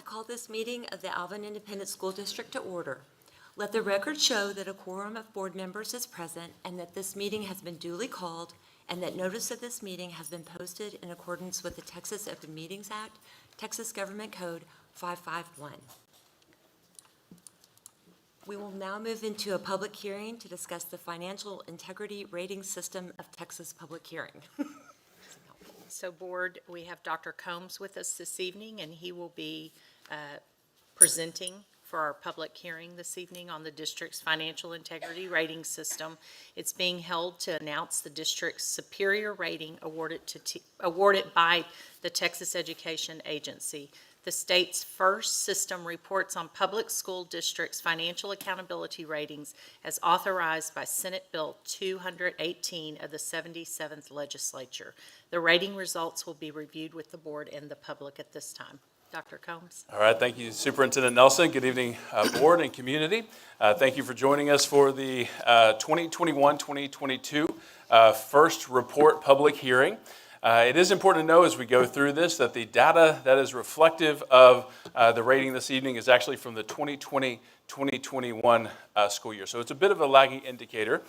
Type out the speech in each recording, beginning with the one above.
call this meeting of the Alvin Independent School District to order. Let the record show that a quorum of board members is present and that this meeting has been duly called and that notice of this meeting has been posted in accordance with the Texas Open Meetings Act, Texas Government Code 551. We will now move into a public hearing to discuss the financial integrity rating system of Texas Public Hearing. So board, we have Dr. Combs with us this evening, and he will be presenting for our public hearing this evening on the district's financial integrity rating system. It's being held to announce the district's superior rating awarded by the Texas Education Agency. The state's first system reports on public school districts' financial accountability ratings as authorized by Senate Bill 218 of the 77th Legislature. The rating results will be reviewed with the board and the public at this time. Dr. Combs. All right, thank you, Superintendent Nelson. Good evening, board and community. Thank you for joining us for the 2021-2022 first report public hearing. It is important to know as we go through this that the data that is reflective of the rating this evening is actually from the 2020-2021 school year. So it's a bit of a lagging indicator.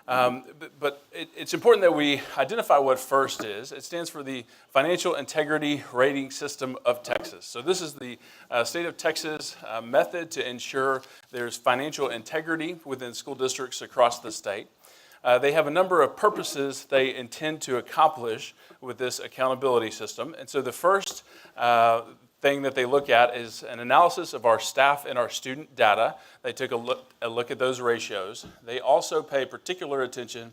But it's important that we identify what FIRST is. It stands for the Financial Integrity Rating System of Texas. So this is the state of Texas method to ensure there's financial integrity within school districts across the state. They have a number of purposes they intend to accomplish with this accountability system. And so the first thing that they look at is an analysis of our staff and our student data. They took a look at those ratios. They also pay particular attention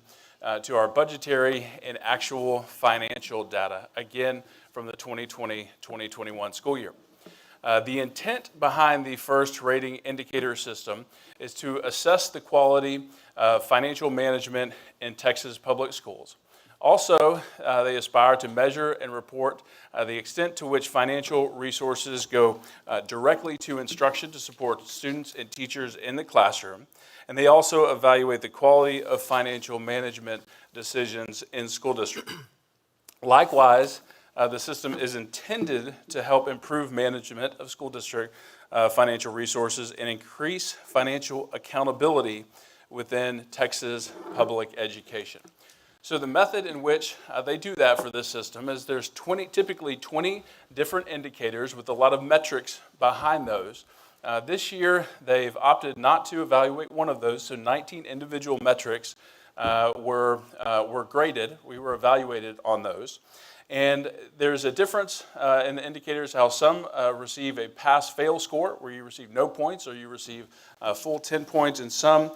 to our budgetary and actual financial data, again, from the 2020-2021 school year. The intent behind the FIRST rating indicator system is to assess the quality of financial management in Texas public schools. Also, they aspire to measure and report the extent to which financial resources go directly to instruction to support students and teachers in the classroom. And they also evaluate the quality of financial management decisions in school districts. Likewise, the system is intended to help improve management of school district financial resources and increase financial accountability within Texas public education. So the method in which they do that for this system is there's typically 20 different indicators with a lot of metrics behind those. This year, they've opted not to evaluate one of those, so 19 individual metrics were graded. We were evaluated on those. And there's a difference in the indicators how some receive a pass-fail score, where you receive no points or you receive full 10 points, and some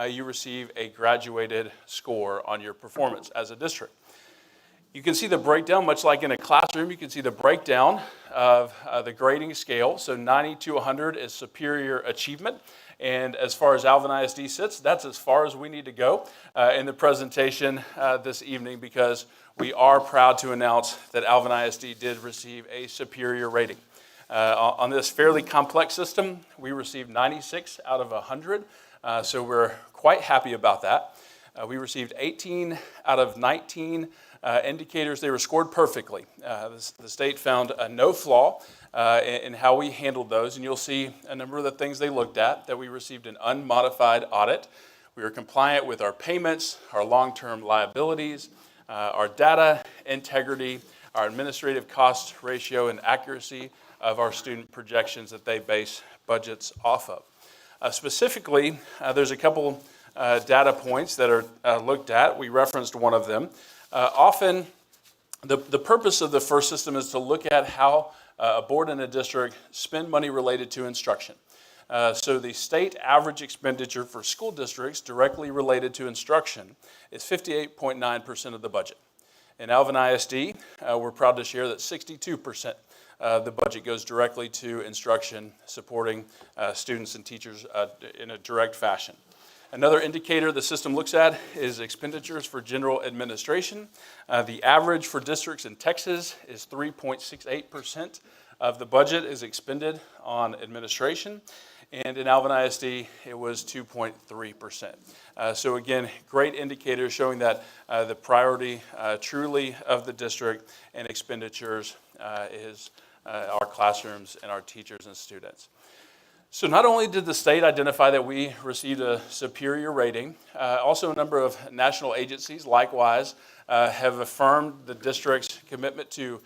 you receive a graduated score on your performance as a district. You can see the breakdown, much like in a classroom, you can see the breakdown of the grading scale. So 90 to 100 is superior achievement. And as far as Alvin ISD sits, that's as far as we need to go in the presentation this evening, because we are proud to announce that Alvin ISD did receive a superior rating. On this fairly complex system, we received 96 out of 100, so we're quite happy about that. We received 18 out of 19 indicators. They were scored perfectly. The state found no flaw in how we handled those, and you'll see a number of the things they looked at, that we received an unmodified audit. We were compliant with our payments, our long-term liabilities, our data integrity, our administrative cost ratio, and accuracy of our student projections that they base budgets off of. Specifically, there's a couple data points that are looked at. We referenced one of them. Often, the purpose of the FIRST system is to look at how a board and a district spend money related to instruction. So the state average expenditure for school districts directly related to instruction is 58.9% of the budget. In Alvin ISD, we're proud to share that 62% of the budget goes directly to instruction, supporting students and teachers in a direct fashion. Another indicator the system looks at is expenditures for general administration. The average for districts in Texas is 3.68% of the budget is expended on administration. And in Alvin ISD, it was 2.3%. So again, great indicators showing that the priority truly of the district and expenditures is our classrooms and our teachers and students. So not only did the state identify that we received a superior rating, also a number of national agencies likewise have affirmed the district's commitment to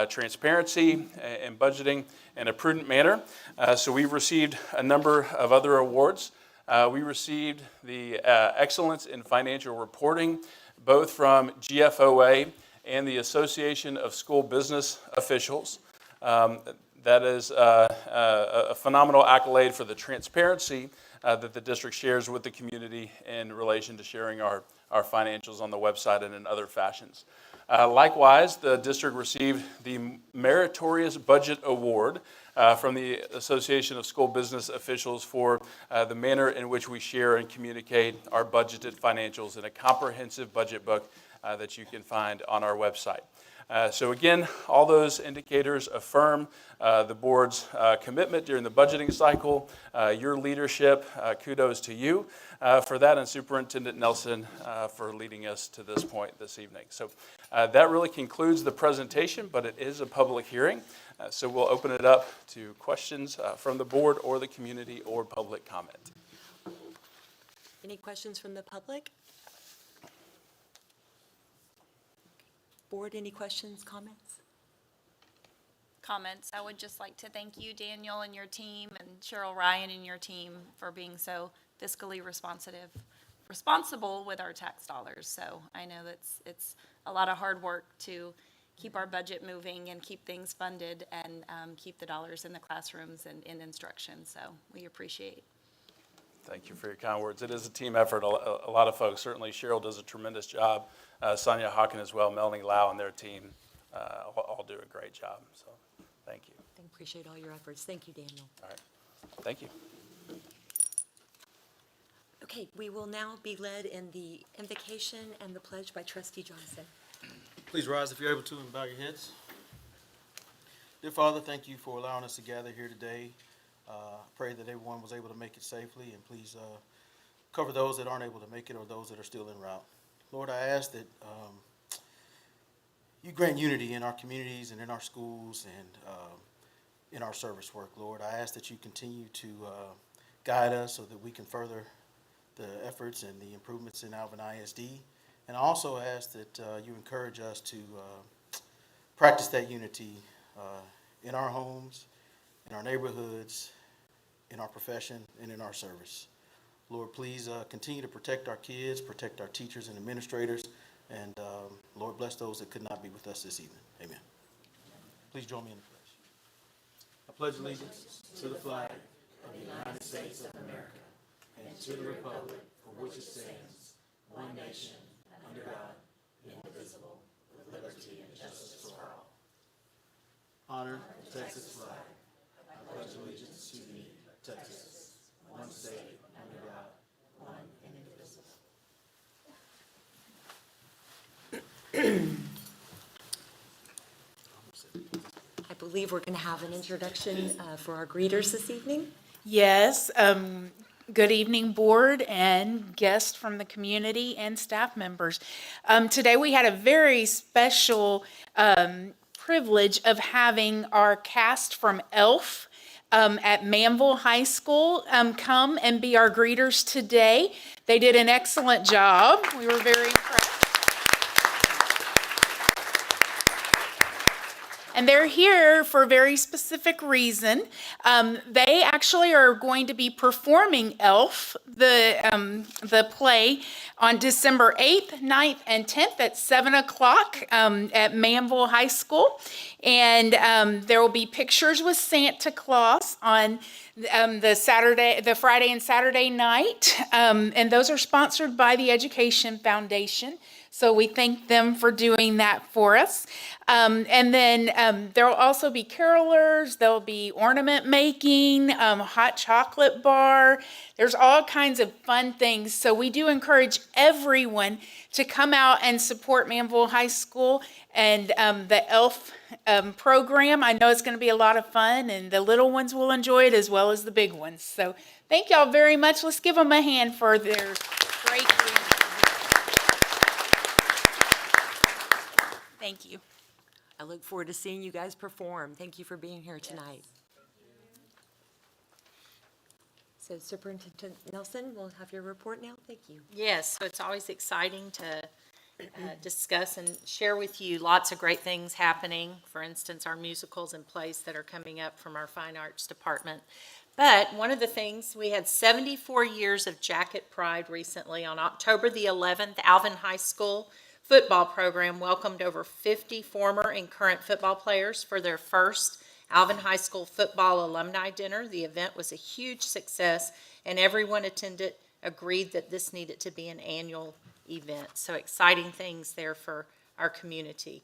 transparency and budgeting in a prudent manner. So we've received a number of other awards. We received the Excellence in Financial Reporting, both from GFOA and the Association of School Business Officials. That is a phenomenal accolade for the transparency that the district shares with the community in relation to sharing our financials on the website and in other fashions. Likewise, the district received the Meritorious Budget Award from the Association of School Business Officials for the manner in which we share and communicate our budgeted financials in a comprehensive budget book that you can find on our website. So again, all those indicators affirm the board's commitment during the budgeting cycle. Your leadership, kudos to you for that, and Superintendent Nelson for leading us to this point this evening. So that really concludes the presentation, but it is a public hearing, so we'll open it up to questions from the board or the community or public comment. Any questions from the public? Board, any questions, comments? Comments. I would just like to thank you, Daniel, and your team, and Cheryl Ryan and your team for being so fiscally responsible with our tax dollars. So I know it's a lot of hard work to keep our budget moving and keep things funded and keep the dollars in the classrooms and in instruction. So we appreciate. Thank you for your kind words. It is a team effort. A lot of folks, certainly Cheryl does a tremendous job. Sonia Hawken as well, Melanie Lau and their team all do a great job. So thank you. I appreciate all your efforts. Thank you, Daniel. All right. Thank you. Okay, we will now be led in the invocation and the pledge by Trustee Johnson. Please rise if you're able to and bow your heads. Dear Father, thank you for allowing us to gather here today. Pray that everyone was able to make it safely, and please cover those that aren't able to make it or those that are still en route. Lord, I ask that you grant unity in our communities and in our schools and in our service work, Lord. I ask that you continue to guide us so that we can further the efforts and the improvements in Alvin ISD. And I also ask that you encourage us to practice that unity in our homes, in our neighborhoods, in our profession, and in our service. Lord, please continue to protect our kids, protect our teachers and administrators, and Lord, bless those that could not be with us this evening. Amen. Please join me in the pledge. I pledge allegiance to the flag of the United States of America and to the republic for which it stands, one nation, under God, indivisible, with liberty and justice for all. Honor the Texas flag. I pledge allegiance to thee, Texas, one state, under God, one and indivisible. I believe we're going to have an introduction for our greeters this evening. Yes, good evening, board and guests from the community and staff members. Today we had a very special privilege of having our cast from ELF at Manville High School come and be our greeters today. They did an excellent job. We were very impressed. And they're here for a very specific reason. They actually are going to be performing ELF, the play, on December 8th, 9th, and 10th at 7 o'clock at Manville High School. And there will be pictures with Santa Claus on the Friday and Saturday night. And those are sponsored by the Education Foundation. So we thank them for doing that for us. And then there will also be carolers, there'll be ornament making, hot chocolate bar. There's all kinds of fun things. So we do encourage everyone to come out and support Manville High School and the ELF program. I know it's going to be a lot of fun, and the little ones will enjoy it as well as the big ones. So thank y'all very much. Let's give them a hand for their great greeting. Thank you. I look forward to seeing you guys perform. Thank you for being here tonight. So Superintendent Nelson, we'll have your report now. Thank you. Yes, so it's always exciting to discuss and share with you lots of great things happening. For instance, our musicals and plays that are coming up from our Fine Arts Department. But one of the things, we had 74 years of Jacket Pride recently. On October the 11th, Alvin High School football program welcomed over 50 former and current football players for their first Alvin High School football alumni dinner. The event was a huge success, and everyone attended agreed that this needed to be an annual event. So exciting things there for our community.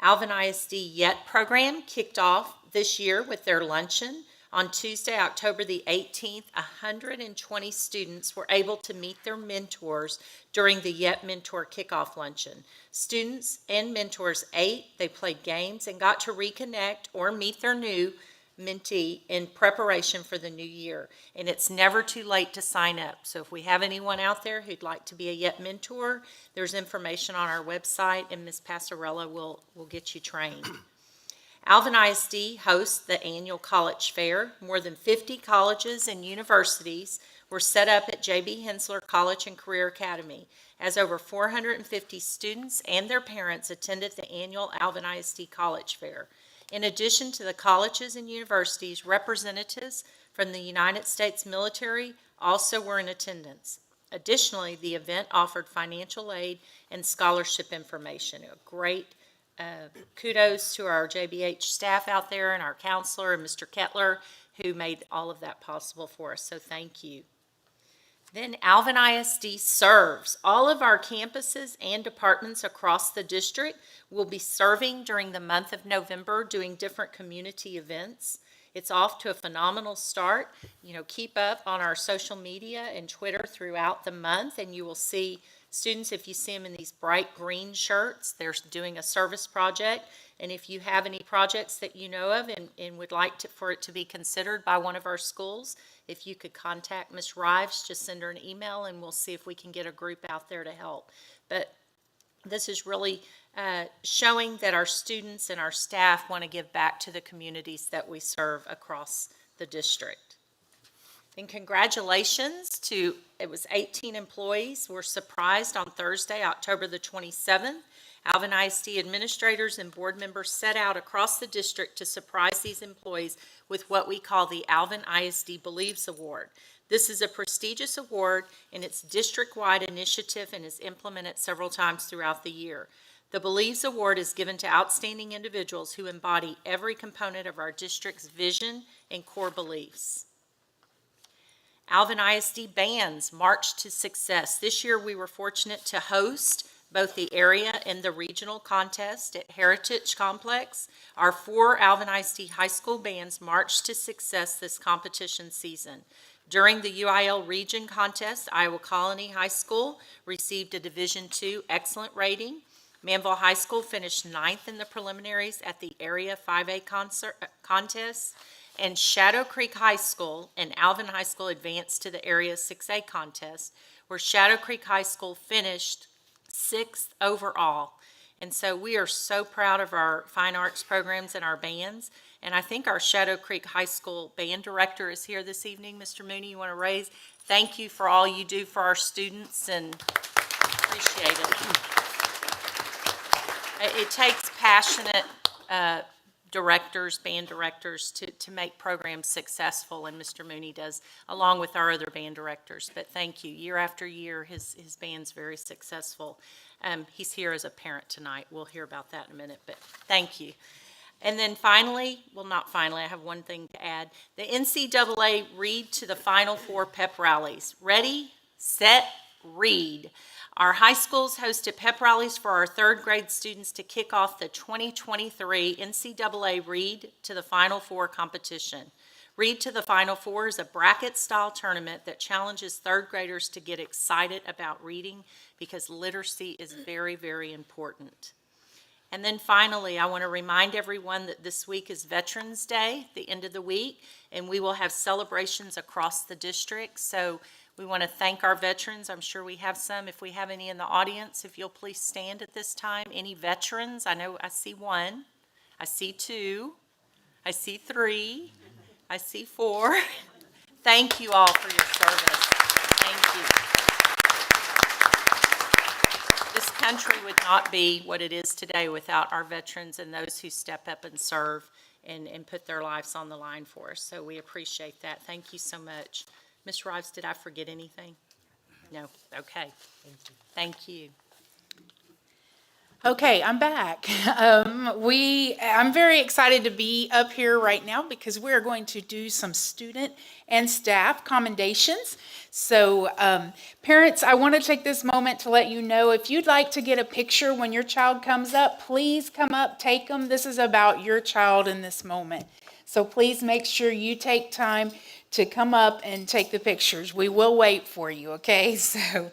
Alvin ISD Yet program kicked off this year with their luncheon. On Tuesday, October the 18th, 120 students were able to meet their mentors during the Yet Mentor Kickoff Luncheon. Students and mentors ate, they played games, and got to reconnect or meet their new mentee in preparation for the new year. And it's never too late to sign up. So if we have anyone out there who'd like to be a Yet Mentor, there's information on our website, and Ms. Passarella will get you trained. Alvin ISD hosts the annual college fair. More than 50 colleges and universities were set up at J.B. Hensler College and Career Academy, as over 450 students and their parents attended the annual Alvin ISD College Fair. In addition to the colleges and universities, representatives from the United States military also were in attendance. Additionally, the event offered financial aid and scholarship information. A great kudos to our JBH staff out there and our counselor and Mr. Kettler, who made all of that possible for us, so thank you. Then Alvin ISD serves. All of our campuses and departments across the district will be serving during the month of November, doing different community events. It's off to a phenomenal start. You know, keep up on our social media and Twitter throughout the month, and you will see students, if you see them in these bright green shirts, they're doing a service project. And if you have any projects that you know of and would like for it to be considered by one of our schools, if you could contact Ms. Rives, just send her an email and we'll see if we can get a group out there to help. But this is really showing that our students and our staff want to give back to the communities that we serve across the district. And congratulations to, it was 18 employees were surprised on Thursday, October the 27th. Alvin ISD administrators and board members set out across the district to surprise these employees with what we call the Alvin ISD Believes Award. This is a prestigious award, and it's district-wide initiative and is implemented several times throughout the year. The Believes Award is given to outstanding individuals who embody every component of our district's vision and core beliefs. Alvin ISD bands march to success. This year we were fortunate to host both the area and the regional contest at Heritage Complex. Our 4 Alvin ISD high school bands marched to success this competition season. During the UIL region contest, Iowa Colony High School received a Division II excellent rating. Manville High School finished 9th in the preliminaries at the Area 5A contest. And Shadow Creek High School and Alvin High School advanced to the Area 6A contest, where Shadow Creek High School finished 6th overall. And so we are so proud of our fine arts programs and our bands. And I think our Shadow Creek High School band director is here this evening. Mr. Mooney, you want to raise? Thank you for all you do for our students, and appreciate it. It takes passionate band directors to make programs successful, and Mr. Mooney does, along with our other band directors. But thank you. Year after year, his band's very successful. He's here as a parent tonight. We'll hear about that in a minute, but thank you. And then finally, well, not finally, I have one thing to add. The NCAA Read to the Final Four pep rallies. Ready, set, read. Our high schools hosted pep rallies for our 3rd grade students to kick off the 2023 NCAA Read to the Final Four competition. Read to the Final Four is a bracket-style tournament that challenges 3rd graders to get excited about reading, because literacy is very, very important. And then finally, I want to remind everyone that this week is Veterans Day, the end of the week, and we will have celebrations across the district. So we want to thank our veterans. I'm sure we have some. If we have any in the audience, if you'll please stand at this time. Any veterans? I know I see one. I see 2. I see 3. I see 4. Thank you all for your service. Thank you. This country would not be what it is today without our veterans and those who step up and serve and put their lives on the line for us. So we appreciate that. Thank you so much. Ms. Rives, did I forget anything? No? Okay. Thank you. Okay, I'm back. I'm very excited to be up here right now because we're going to do some student and staff commendations. So, parents, I want to take this moment to let you know if you'd like to get a picture when your child comes up, please come up, take them. This is about your child in this moment. So please make sure you take time to come up and take the pictures. We will wait for you, okay? So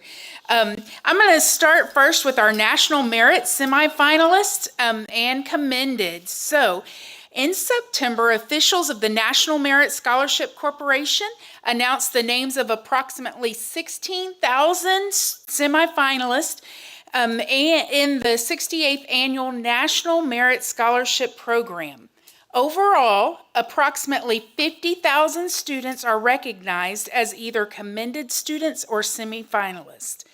I'm going to start first with our National Merit semifinalists and commended. So in September, officials of the National Merit Scholarship Corporation announced the names of approximately 16,000 semifinalists in the 68th Annual National Merit Scholarship Program. Overall, approximately 50,000 students are recognized as either commended students or semifinalists.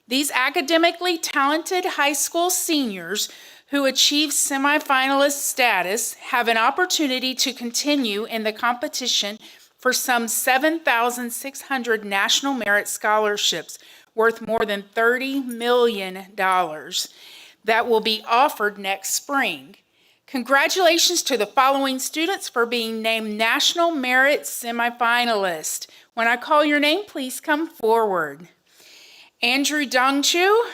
These academically talented high school seniors who achieve semifinalist status have an opportunity to continue in the competition for some 7,600 National Merit Scholarships worth more than $30 million that will be offered next spring. Congratulations to the following students for being named National Merit Semifinalist. When I call your name, please come forward. Andrew Dongchu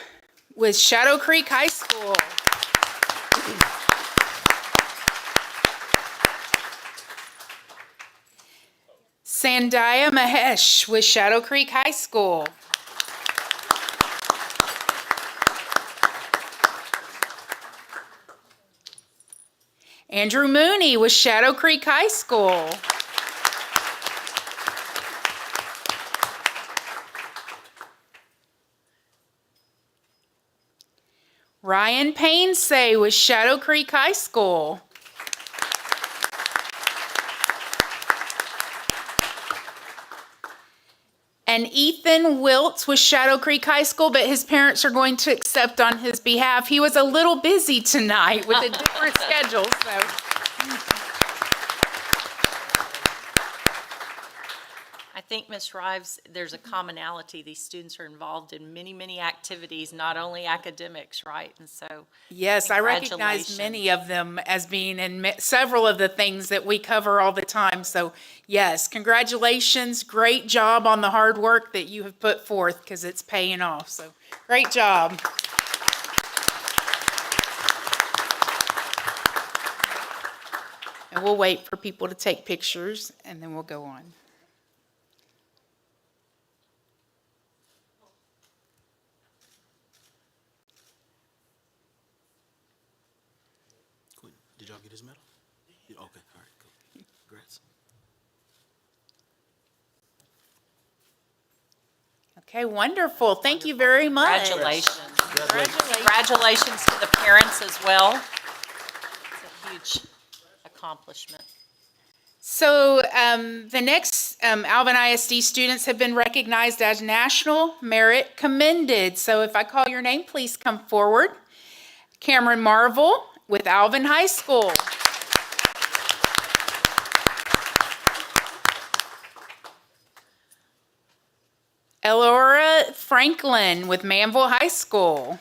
with Shadow Creek High School. Sandhya Mahesh with Shadow Creek High School. Andrew Mooney with Shadow Creek High School. Ryan Painsay with Shadow Creek High School. And Ethan Wiltz with Shadow Creek High School, but his parents are going to accept on his behalf. He was a little busy tonight with a different schedule, so. I think, Ms. Rives, there's a commonality. These students are involved in many, many activities, not only academics, right? And so, Yes, I recognize many of them as being in several of the things that we cover all the time. So yes, congratulations. Great job on the hard work that you have put forth because it's paying off. So great job. And we'll wait for people to take pictures and then we'll go on. Did y'all get his medal? Yeah, okay, all right, cool. Congrats. Okay, wonderful. Thank you very much. Congratulations. Congratulations to the parents as well. It's a huge accomplishment. So the next Alvin ISD students have been recognized as National Merit Commended. So if I call your name, please come forward. Cameron Marvel with Alvin High School. Elora Franklin with Manville High School.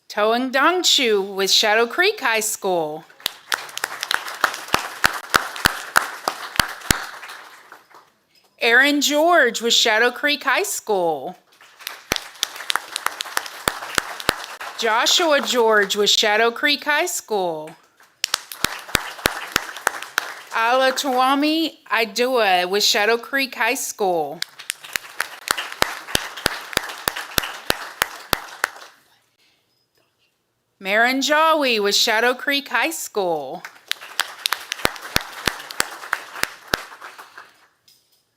Toang Dongchu with Shadow Creek High School. Aaron George with Shadow Creek High School. Joshua George with Shadow Creek High School. Alatuami Idua with Shadow Creek High School. Marin Jawi with Shadow Creek High School.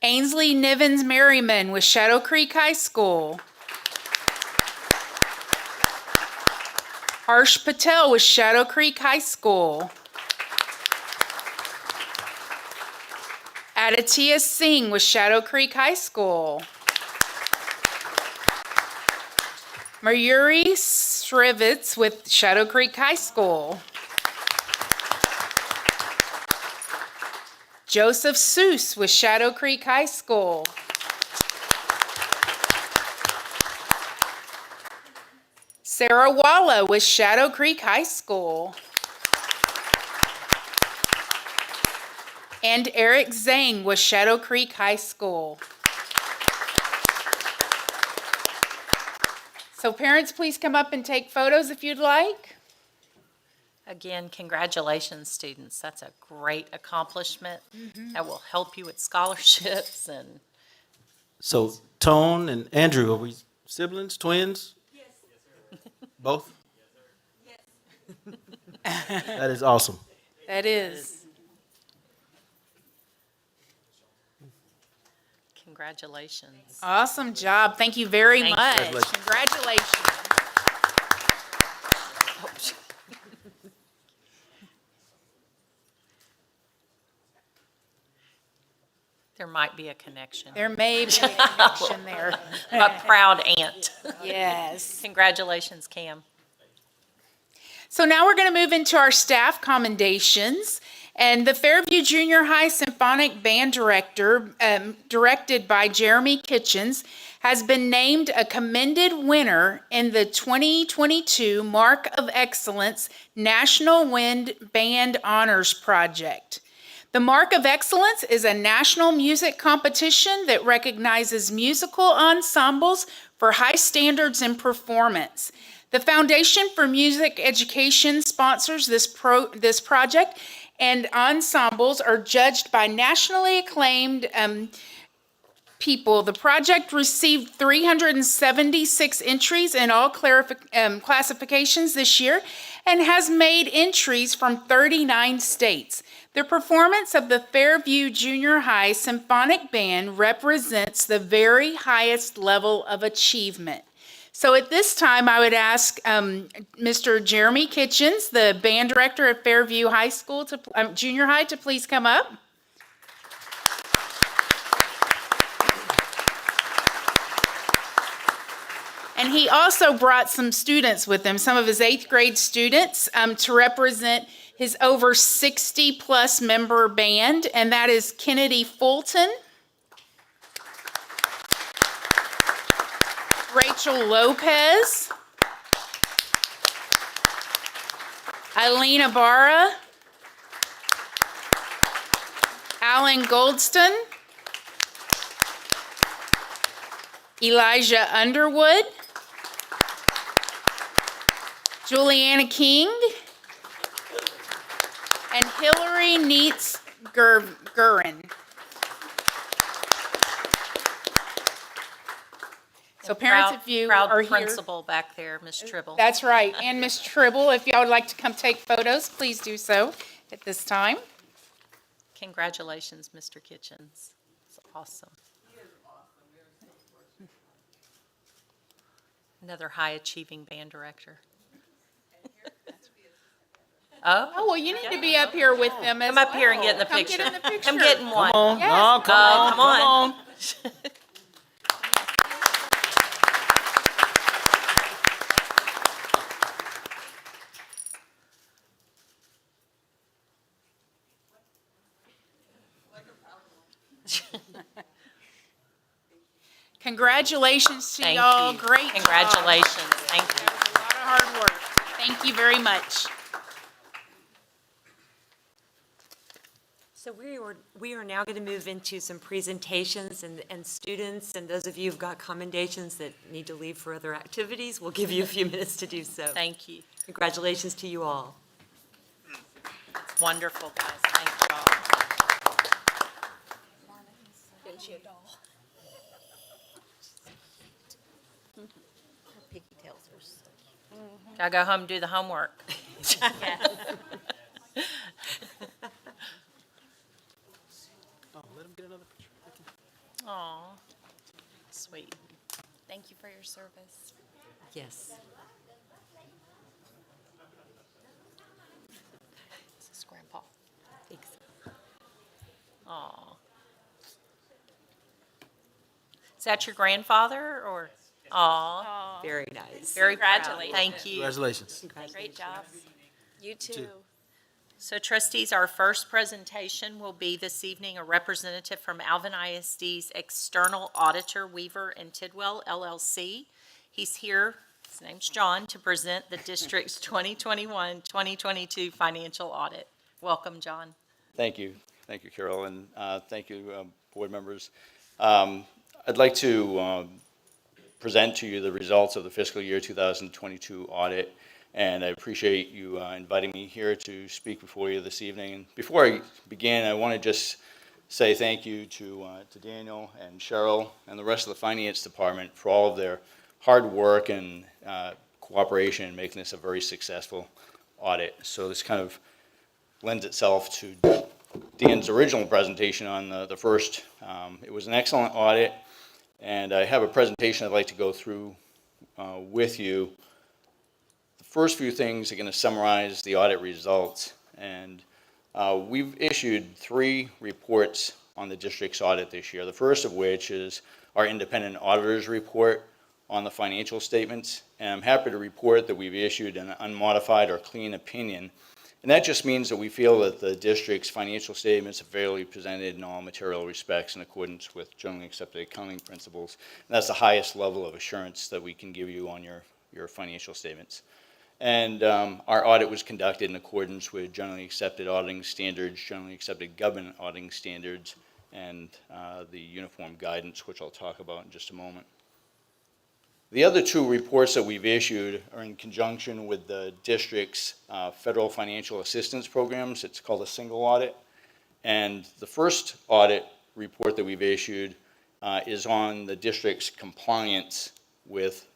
Ainsley Nivens Merriman with Shadow Creek High School. Harsh Patel with Shadow Creek High School. Aditya Singh with Shadow Creek High School. Mayuri Srivitz with Shadow Creek High School. Joseph Seuss with Shadow Creek High School. Sarah Walla with Shadow Creek High School. And Eric Zhang with Shadow Creek High School. So parents, please come up and take photos if you'd like. Again, congratulations, students. That's a great accomplishment. That will help you with scholarships and So Tone and Andrew, are we siblings, twins? Yes. Both? Yes. That is awesome. That is. congratulations. Awesome job. Thank you very Thank much. you. Congratulations. There might be a connection. There may be a connection there. A proud aunt. Yes. Congratulations, Cam. So now we're going to move into our staff commendations. And the Fairview Junior High Symphonic Band Director, directed by Jeremy Kitchens, has been named a commended winner in the 2022 Mark of Excellence National Wind Band Honors Project. The Mark of Excellence is a national music competition that recognizes musical ensembles for high standards in performance. The Foundation for Music Education sponsors this project, and ensembles are judged by nationally acclaimed people. The project received 376 entries in all classifications this year and has made entries from 39 states. The performance of the Fairview Junior High Symphonic Band represents the very highest level of achievement. So at this time, I would ask Mr. Jeremy Kitchens, the band director at Fairview High School, Junior High, to please come up. And he also brought some students with him, some of his 8th grade students, to represent his over 60-plus member band, and that is Kennedy Fulton, Rachel Lopez, Eileen Ibarra, Alan Goldston, Elijah Underwood, Juliana King, and Hillary Neitz Gurin. So parents, if you are Proud here. principal back there, Ms. Tribble. That's right. And Ms. Tribble, if y'all would like to come take photos, please do so at this time. Congratulations, Mr. Kitchens. It's awesome. Another high-achieving band director. Oh, Oh, well, you need to be up here with them as come up here and well. get in the Come picture. get in the picture. I'm getting one. Come on, Yes. no, come on, come on. come on. Congratulations to Thank y'all. you. Great job. Congratulations. Thank you. That was a lot of hard work. Thank you very much. So we are now going to move into some presentations, and students and those of you who've got commendations that need to leave for other activities, we'll give you a few minutes to do so. Thank you. Congratulations to you all. Wonderful, guys. Thank you all. Gotta go home and do the homework. Oh, let him get another picture. Aw, sweet. Thank you for your service. Yes. Grandpa? Thanks. Aw. Is that your grandfather, or? Aw, Very nice. very proud. Congratulations. Thank you. Congratulations. Great job. You too. So trustees, our first presentation will be this evening, a representative from Alvin ISD's external auditor, Weaver and Tidwell LLC. He's here, his name's John, to present the district's 2021-2022 financial audit. Welcome, John. Thank you. Thank you, Carol, and thank you, board members. I'd like to present to you the results of the fiscal year 2022 audit, and I appreciate you inviting me here to speak before you this evening. And before I begin, I want to just say thank you to Daniel and Cheryl and the rest of the finance department for all of their hard work and cooperation in making this a very successful audit. So this kind of lends itself to Dan's original presentation on the first. It was an excellent audit, and I have a presentation I'd like to go through with you. The first few things are going to summarize the audit results, and we've issued 3 reports on the district's audit this year. The first of which is our independent auditor's report on the financial statements, and I'm happy to report that we've issued an unmodified or clean opinion. And that just means that we feel that the district's financial statements are fairly presented in all material respects in accordance with generally accepted accounting principles. And that's the highest level of assurance that we can give you on your financial statements. And our audit was conducted in accordance with generally accepted auditing standards, generally accepted government auditing standards, and the uniform guidance, which I'll talk about in just a moment. The other 2 reports that we've issued are in conjunction with the district's federal financial assistance programs. It's called a single audit. And the first audit report that we've issued is on the district's compliance with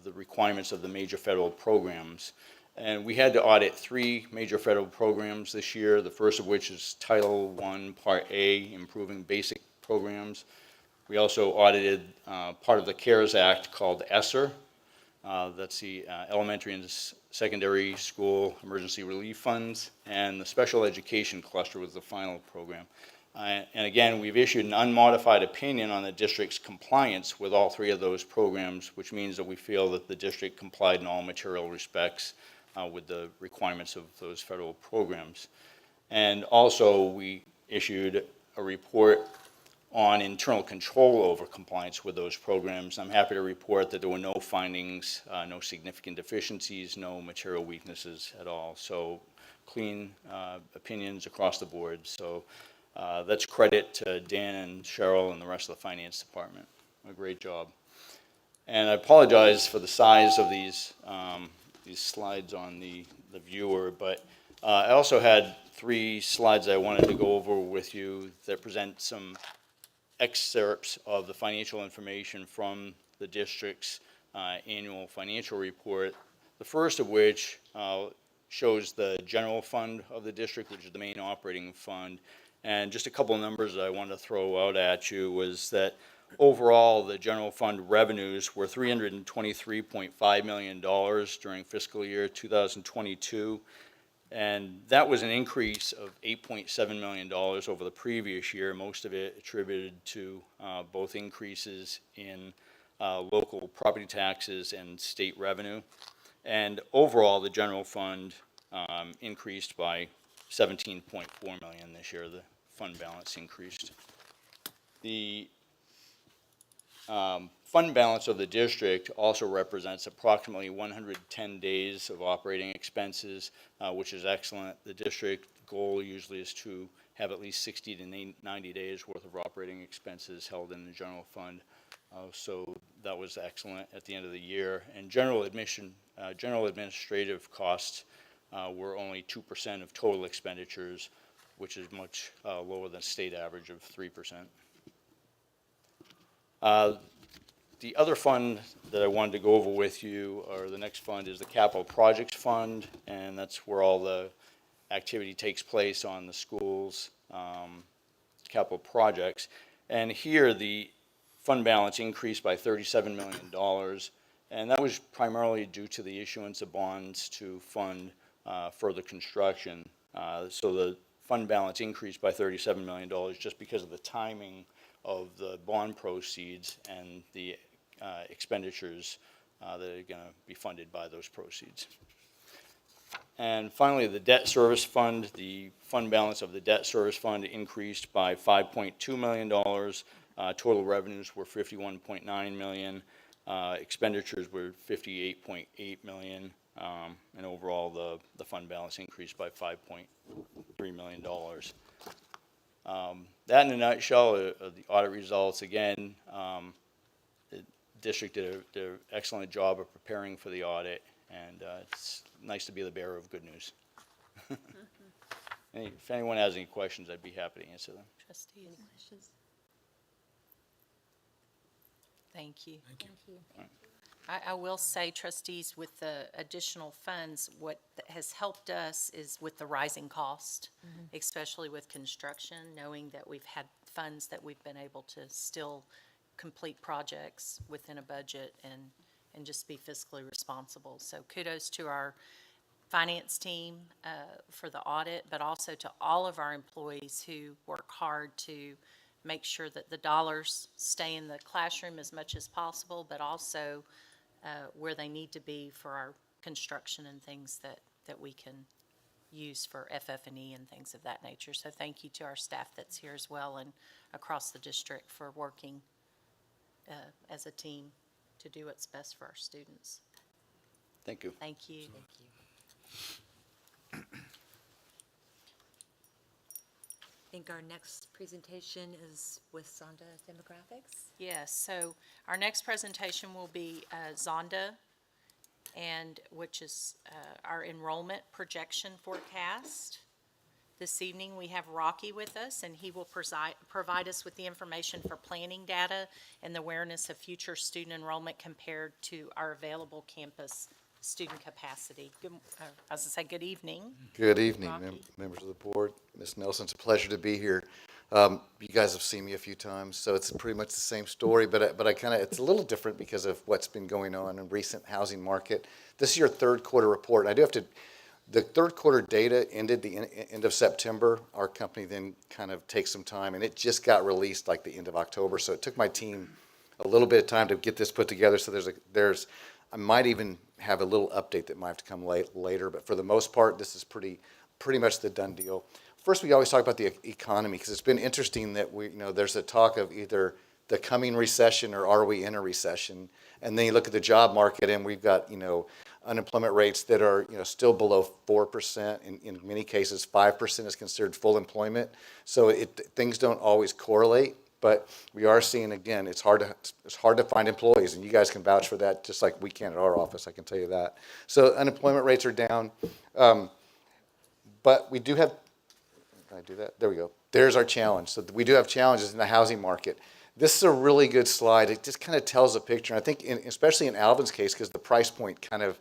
the requirements of the major federal programs. And we had to audit 3 major federal programs this year, the first of which is Title I, Part A, Improving Basic Programs. We also audited part of the CARES Act called ESSER. That's the Elementary and Secondary School Emergency Relief Funds, and the Special Education Cluster was the final program. And again, we've issued an unmodified opinion on the district's compliance with all 3 of those programs, which means that we feel that the district complied in all material respects with the requirements of those federal programs. And also, we issued a report on internal control over compliance with those programs. I'm happy to report that there were no findings, no significant deficiencies, no material weaknesses at all. So clean opinions across the board. So that's credit to Dan and Cheryl and the rest of the finance department. A great job. And I apologize for the size of these slides on the viewer, but I also had 3 slides I wanted to go over with you that present some excerpts of the financial information from the district's annual financial report. The first of which shows the general fund of the district, which is the main operating fund. And just a couple of numbers that I wanted to throw out at you was that overall the general fund revenues were $323.5 million during fiscal year 2022. And that was an increase of $8.7 million over the previous year, most of it attributed to both increases in local property taxes and state revenue. And overall, the general fund increased by $17.4 million this year. The fund balance increased. The fund balance of the district also represents approximately 110 days of operating expenses, which is excellent. The district goal usually is to have at least 60 to 90 days worth of operating expenses held in the general fund. So that was excellent at the end of the year. And general administrative costs were only 2% of total expenditures, which is much lower than state average of 3%. The other fund that I wanted to go over with you, or the next fund, is the Capital Projects Fund, and that's where all the activity takes place on the school's capital projects. And here the fund balance increased by $37 million, and that was primarily due to the issuance of bonds to fund further construction. So the fund balance increased by $37 million just because of the timing of the bond proceeds and the expenditures that are going to be funded by those proceeds. And finally, the debt service fund, the fund balance of the debt service fund increased by $5.2 million. Total revenues were $51.9 million. Expenditures were $58.8 million. And overall, the fund balance increased by $5.3 million. That in a nutshell are the audit results. Again, the district did an excellent job of preparing for the audit, and it's nice to be the bearer of good news. If anyone has any questions, I'd be happy to answer them. Trustees? Thank you. I will say, trustees, with the additional funds, what has helped us is with the rising cost, especially with construction, knowing that we've had funds that we've been able to still complete projects within a budget and just be fiscally responsible. So kudos to our finance team for the audit, but also to all of our employees who work hard to make sure that the dollars stay in the classroom as much as possible, but also where they need to be for our construction and things that we can use for FF&E and things of that nature. So thank you to our staff that's here as well and across the district for working as a team to do what's best for our students. Thank you. Thank you. I think our next presentation is with Zonda Demographics. Yes, so our next presentation will be Zonda, and which is our enrollment projection forecast. This evening, we have Rocky with us, and he will provide us with the information for planning data and the awareness of future student enrollment compared to our available campus student capacity. Good, I was going to say good evening. Good evening, Rocky. members of the board. Ms. Nelson, it's a pleasure to be here. You guys have seen me a few times, so it's pretty much the same story, but I kind of, it's a little different because of what's been going on in recent housing market. This is your third quarter report, and I do have to, the third quarter data ended the end of September. Our company then kind of takes some time, and it just got released like the end of October, so it took my team a little bit of time to get this put together, so I might even have a little update that might have to come later, but for the most part, this is pretty much the done deal. First, we always talk about the economy, because it's been interesting that there's a talk of either the coming recession or are we in a recession, and then you look at the job market and we've got, unemployment rates that are, still below 4%. In many cases, 5% is considered full employment. So things don't always correlate, but we are seeing, again, it's hard to find employees, and you guys can vouch for that just like we can at our office, I can tell you that. So unemployment rates are down, but we do have, can I do that? There we go. There's our challenge. So we do have challenges in the housing market. This is a really good slide. It just kind of tells a picture. And I think, especially in Alvin's case, because the price point kind of,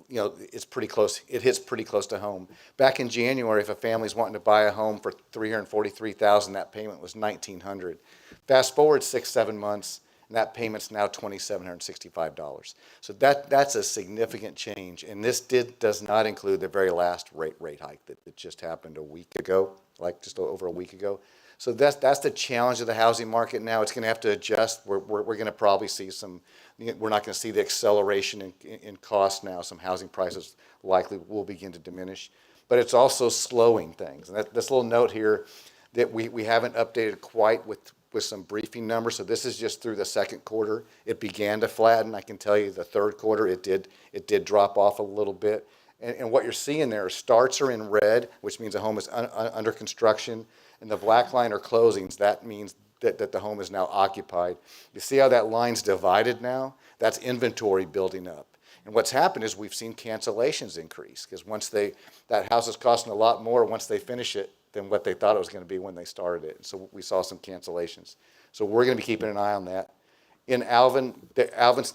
it's pretty close. It hits pretty close to home. Back in January, if a family's wanting to buy a home for $343,000, that payment was $1,900. Fast forward 6-7 months, and that payment's now $2,765. So that's a significant change. And this does not include the very last rate hike that just happened a week ago, like just over a week ago. So that's the challenge of the housing market now. It's going to have to adjust. We're going to probably see we're not going to see the acceleration in cost now. Some housing prices likely will begin to diminish. But it's also slowing things. And this little note here that we haven't updated quite with some briefing numbers. So this is just through the second quarter. It began to flatten. I can tell you the third quarter it did drop off a little bit. And what you're seeing there is starts are in red, which means a home is under construction. And the black line are closings. That means that the home is now occupied. You see how that line's divided now? That's inventory building up. And what's happened is we've seen cancellations increase, because that house is costing a lot more once they finish it than what they thought it was going to be when they started it. So we saw some cancellations. So we're going to be keeping an eye on that. In Alvin's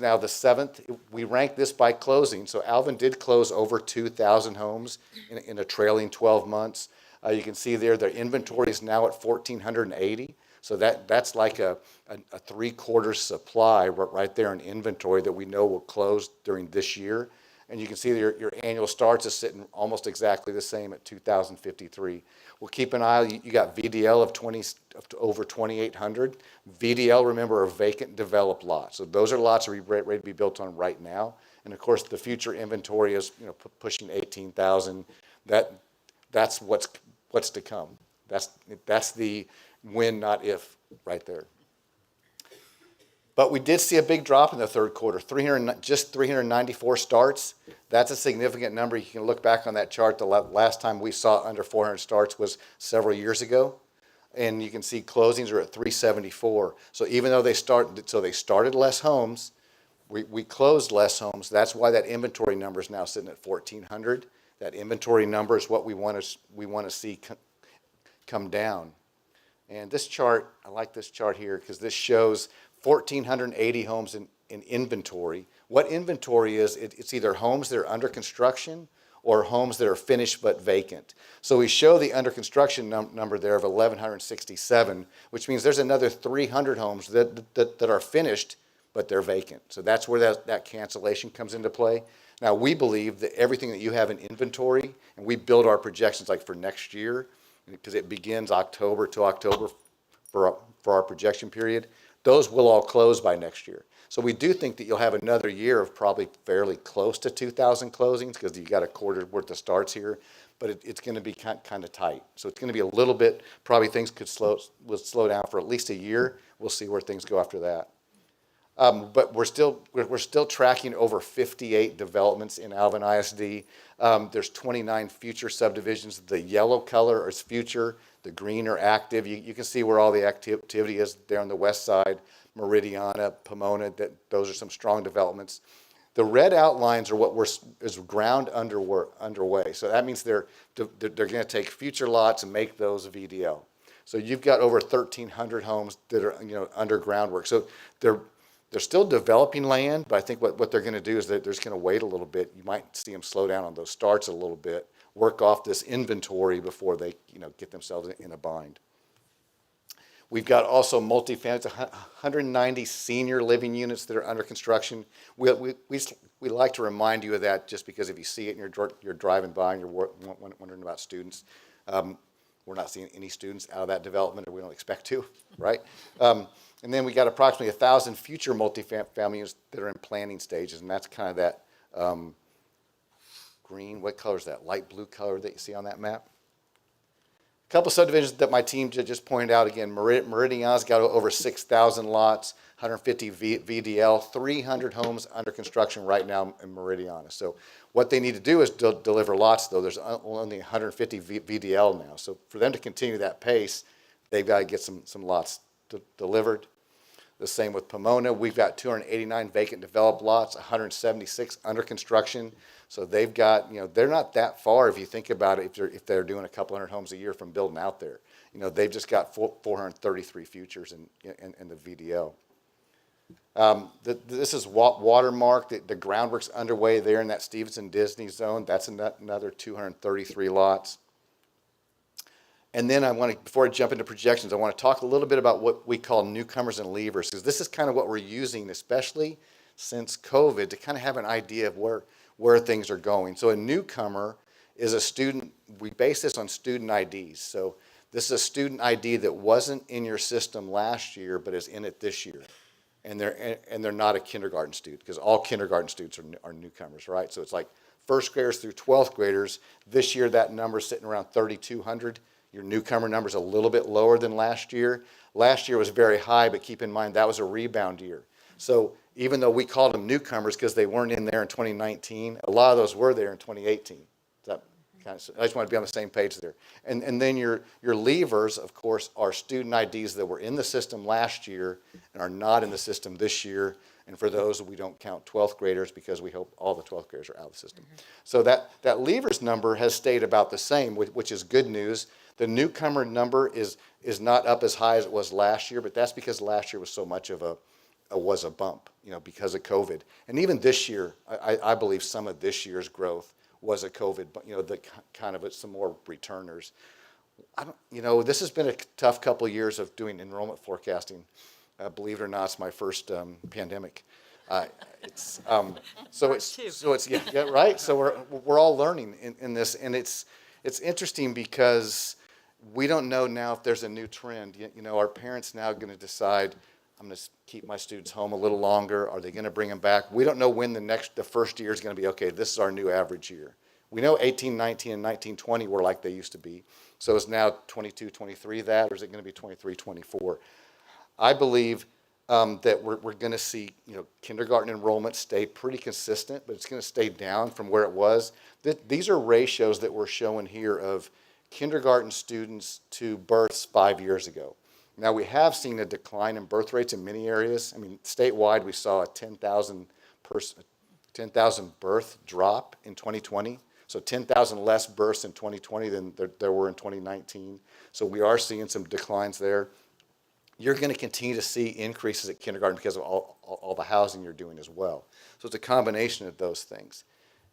now the 7th. We ranked this by closing. So Alvin did close over 2,000 homes in a trailing 12 months. You can see there, their inventory is now at 1,480. So that's like a 3/4 supply right there in inventory that we know will close during this year. And you can see that your annual starts is sitting almost exactly the same at 2,053. Well, keep an eye, you got VDL of over 2,800. VDL, remember, are vacant developed lots. So those are lots that are ready to be built on right now. And of course, the future inventory is, pushing 18,000. That's what's to come. That's the when, not if, right there. But we did see a big drop in the third quarter, just 394 starts. That's a significant number. You can look back on that chart. The last time we saw under 400 starts was several years ago. And you can see closings are at 374. So even though they started less homes, we closed less homes. That's why that inventory number is now sitting at 1,400. That inventory number is what we want to see come down. And this chart, I like this chart here because this shows 1,480 homes in inventory. What inventory is, it's either homes that are under construction or homes that are finished but vacant. So we show the under construction number there of 1,167, which means there's another 300 homes that are finished but they're vacant. So that's where that cancellation comes into play. Now, we believe that everything that you have in inventory, and we build our projections like for next year, because it begins October to October for our projection period, those will all close by next year. So we do think that you'll have another year of probably fairly close to 2,000 closings because you got a quarter worth of starts here, but it's going to be kind of tight. So it's going to be a little bit, probably things will slow down for at least a year. We'll see where things go after that. But we're still tracking over 58 developments in Alvin ISD. There's 29 future subdivisions. The yellow color is future. The green are active. You can see where all the activity is there on the west side. Meridiana, Pomona, those are some strong developments. The red outlines are what is ground underway. So that means they're going to take future lots and make those VDL. So you've got over 1,300 homes that are under groundwork. So they're still developing land, but I think what they're going to do is they're just going to wait a little bit. You might see them slow down on those starts a little bit, work off this inventory before they get themselves in a bind. We've got also multifamily, 190 senior living units that are under construction. We like to remind you of that just because if you see it and you're driving by and you're wondering about students, we're not seeing any students out of that development, or we don't expect to, right? And then we got approximately 1,000 future multifamily units that are in planning stages, and that's kind of that green, what color is that? Light blue color that you see on that map. A couple subdivisions that my team just pointed out, again, Meridiana's got over 6,000 lots, 150 VDL, 300 homes under construction right now in Meridiana. So what they need to do is deliver lots, though. There's only 150 VDL now. So for them to continue that pace, they've got to get some lots delivered. The same with Pomona. We've got 289 vacant developed lots, 176 under construction. So they've got, they're not that far if you think about it, if they're doing a couple hundred homes a year from building out there. They've just got 433 futures in the VDL. This is Watermark. The groundwork's underway there in that Stevenson Disney zone. That's another 233 lots. And then before I jump into projections, I want to talk a little bit about what we call newcomers and leavers, because this is kind of what we're using, especially since COVID, to kind of have an idea of where things are going. So a newcomer is a student. We base this on student IDs. So this is a student ID that wasn't in your system last year, but is in it this year. And they're not a kindergarten student, because all kindergarten students are newcomers, right? So it's like first graders through 12th graders. This year, that number's sitting around 3,200. Your newcomer number's a little bit lower than last year. Last year was very high, but keep in mind that was a rebound year. So even though we called them newcomers because they weren't in there in 2019, a lot of those were there in 2018. I just want to be on the same page there. And then your leavers, of course, are student IDs that were in the system last year and are not in the system this year. And for those, we don't count 12th graders because we hope all the 12th graders are out of the system. Mm-hmm. So that leavers number has stayed about the same, which is good news. The newcomer number is not up as high as it was last year, but that's because last year was so much of a bump, because of COVID. And even this year, I believe some of this year's growth was a COVID, but the kind of some more returners. This has been a tough couple of years of doing enrollment forecasting. Believe it or not, it's my first pandemic. Yeah, right? So we're all learning in this, and it's interesting because we don't know now if there's a new trend. You know, are parents now going to decide, I'm going to keep my students home a little longer? Are they going to bring them back? We don't know when the first year is going to be, okay, this is our new average year. We know 18, 19, and 19, 20 were like they used to be. So is now 22, 23 that, or is it going to be 23, 24? I believe that we're going to see, you know, kindergarten enrollment stay pretty consistent, but it's going to stay down from where it was. These are ratios that we're showing here of kindergarten students to births 5 years ago. Now, we have seen a decline in birth rates in many areas. I mean, statewide, we saw a 10,000 birth drop in 2020. So 10,000 less births in 2020 than there were in 2019. So we are seeing some declines there. You're going to continue to see increases at kindergarten because of all the housing you're doing as well. So it's a combination of those things.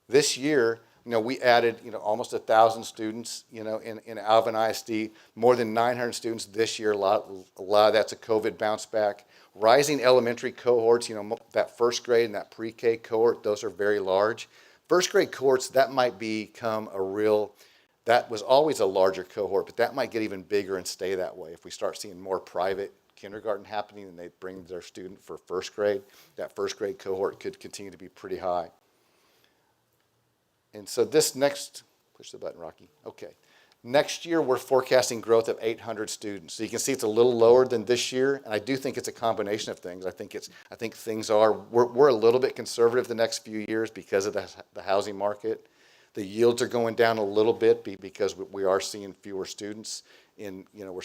This year, you know, we added, you know, almost 1,000 students, you know, in Alvin ISD, more than 900 students this year. A lot of that's a COVID bounce back. Rising elementary cohorts, you know, that first grade and that pre-K cohort, those are very large. First grade cohorts, that might become that was always a larger cohort, but that might get even bigger and stay that way. If we start seeing more private kindergarten happening and they bring their student for first grade, that first grade cohort could continue to be pretty high. And so this next, push the button, Rocky. Okay. Next year, we're forecasting growth of 800 students. So you can see it's a little lower than this year, and I do think it's a combination of things. I think we're a little bit conservative the next few years because of the housing market. The yields are going down a little bit because we are seeing fewer students. You know, we're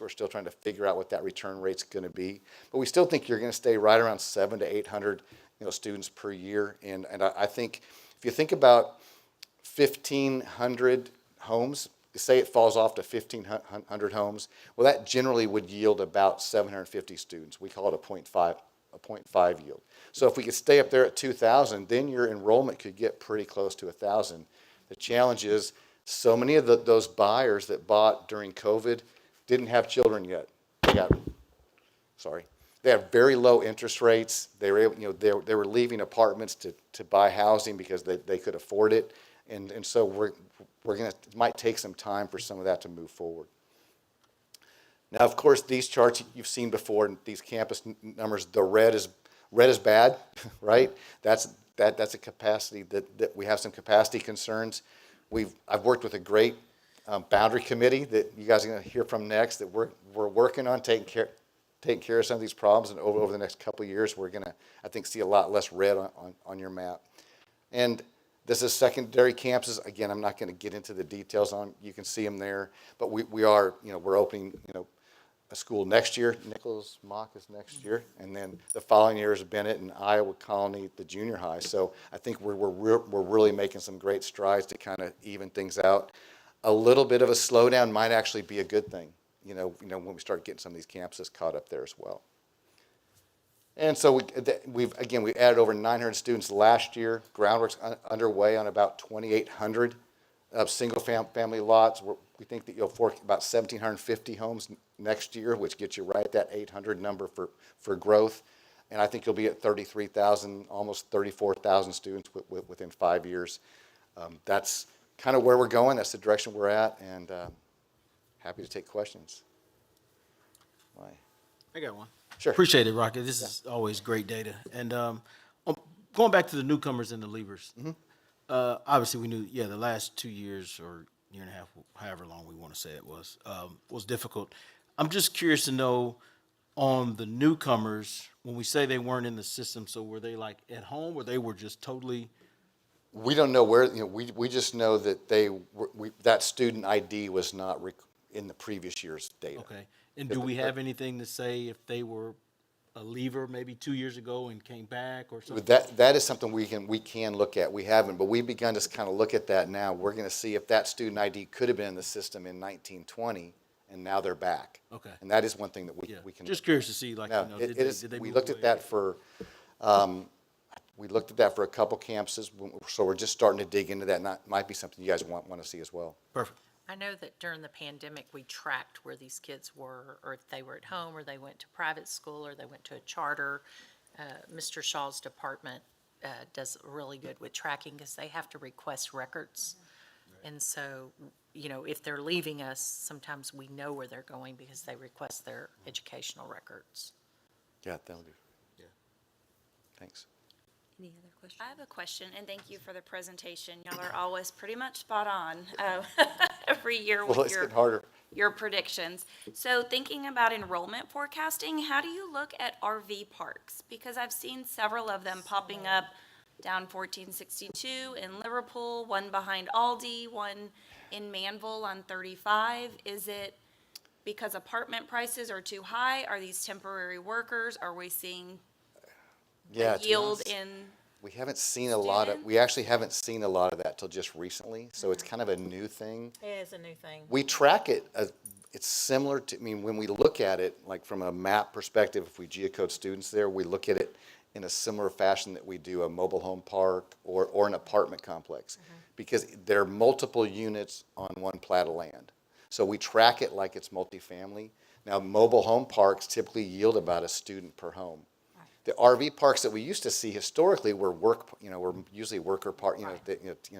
still trying to figure out what that return rate's going to be, but we still think you're going to stay right around 700 to 800, you know, students per year. And I think if you think about 1,500 homes, say it falls off to 1,500 homes, well, that generally would yield about 750 students. We call it a 0.5 yield. So if we could stay up there at 2,000, then your enrollment could get pretty close to 1,000. The challenge is so many of those buyers that bought during COVID didn't have children yet. They had very low interest rates. They were able, you know, they were leaving apartments to buy housing because they could afford it. And so it might take some time for some of that to move forward. Now, of course, these charts you've seen before, these campus numbers, the red is bad, right? That's a capacity that we have some capacity concerns. I've worked with a great boundary committee that you guys are going to hear from next, that we're working on taking care of some of these problems, and over the next couple of years, we're going to, I think, see a lot less red on your map. And this is secondary campuses. Again, I'm not going to get into the details on. You can see them there, but we're opening, you know, a school next year. Nichols Mock is next year, and then the following year is Bennett and Iowa Colony, the junior high. So I think we're really making some great strides to kind of even things out. A little bit of a slowdown might actually be a good thing. You know, when we start getting some of these campuses caught up there as well. And so we added over 900 students last year. Groundwork's underway on about 2,800 single family lots. We think that you'll fork about 1,750 homes next year, which gets you right at that 800 number for growth. And I think you'll be at 33,000, almost 34,000 students within 5 years. That's kind of where we're going. That's the direction we're at, and happy to take questions. Why? I got one. Sure. Appreciate it, Rocket. This is always great data. And going back to the newcomers and the leavers, obviously we knew, the last 2 years or year and a half, however long we want to say it was difficult. I'm just curious to know on the newcomers, when we say they weren't in the system, so were they like at home or they were just totally? We don't know where, we just know that that student ID was not in the previous year's data. Okay. And do we have anything to say if they were a leaver maybe 2 years ago and came back or something? That is something we can look at. We haven't, but we've begun to kind of look at that now. We're going to see if that student ID could have been in the system in 1920, and now they're back. Okay. And that is one thing that we can. Just curious to see, like, No, did they we move looked away? at that for, a couple campuses, so we're just starting to dig into that. And that might be something you guys want to see as well. Perfect. I know that during the pandemic, we tracked where these kids were, or if they were at home, or they went to private school, or they went to a charter. Mr. Shaw's department does really good with tracking because they have to request records. And so, you know, if they're leaving us, sometimes we know where they're going because they request their educational records. Yeah, that'll do. Yeah. Thanks. Any other questions? I have a question, and thank you for the presentation. Y'all are always pretty much spot on every year Well, with it's getting harder. your predictions. So thinking about enrollment forecasting, how do you look at RV parks? Because I've seen several of them popping up down 1462 in Liverpool, one behind Aldi, one in Manville on 35. Is it because apartment prices are too high? Are these temporary workers? Are we seeing Yeah, a to be yield honest, in? we haven't seen a lot of, we actually haven't seen a lot of that till just recently, so it's kind of a new thing. It is a new thing. We track it, it's similar to, I mean, when we look at it, like from a map perspective, if we geocode students there, we look at it in a similar fashion that we do a mobile home park or an apartment complex. Because there are multiple units on one plat of land. So we track it like it's multifamily. Now, mobile home parks typically yield about a student per home. The RV parks that we used to see historically were were usually worker park,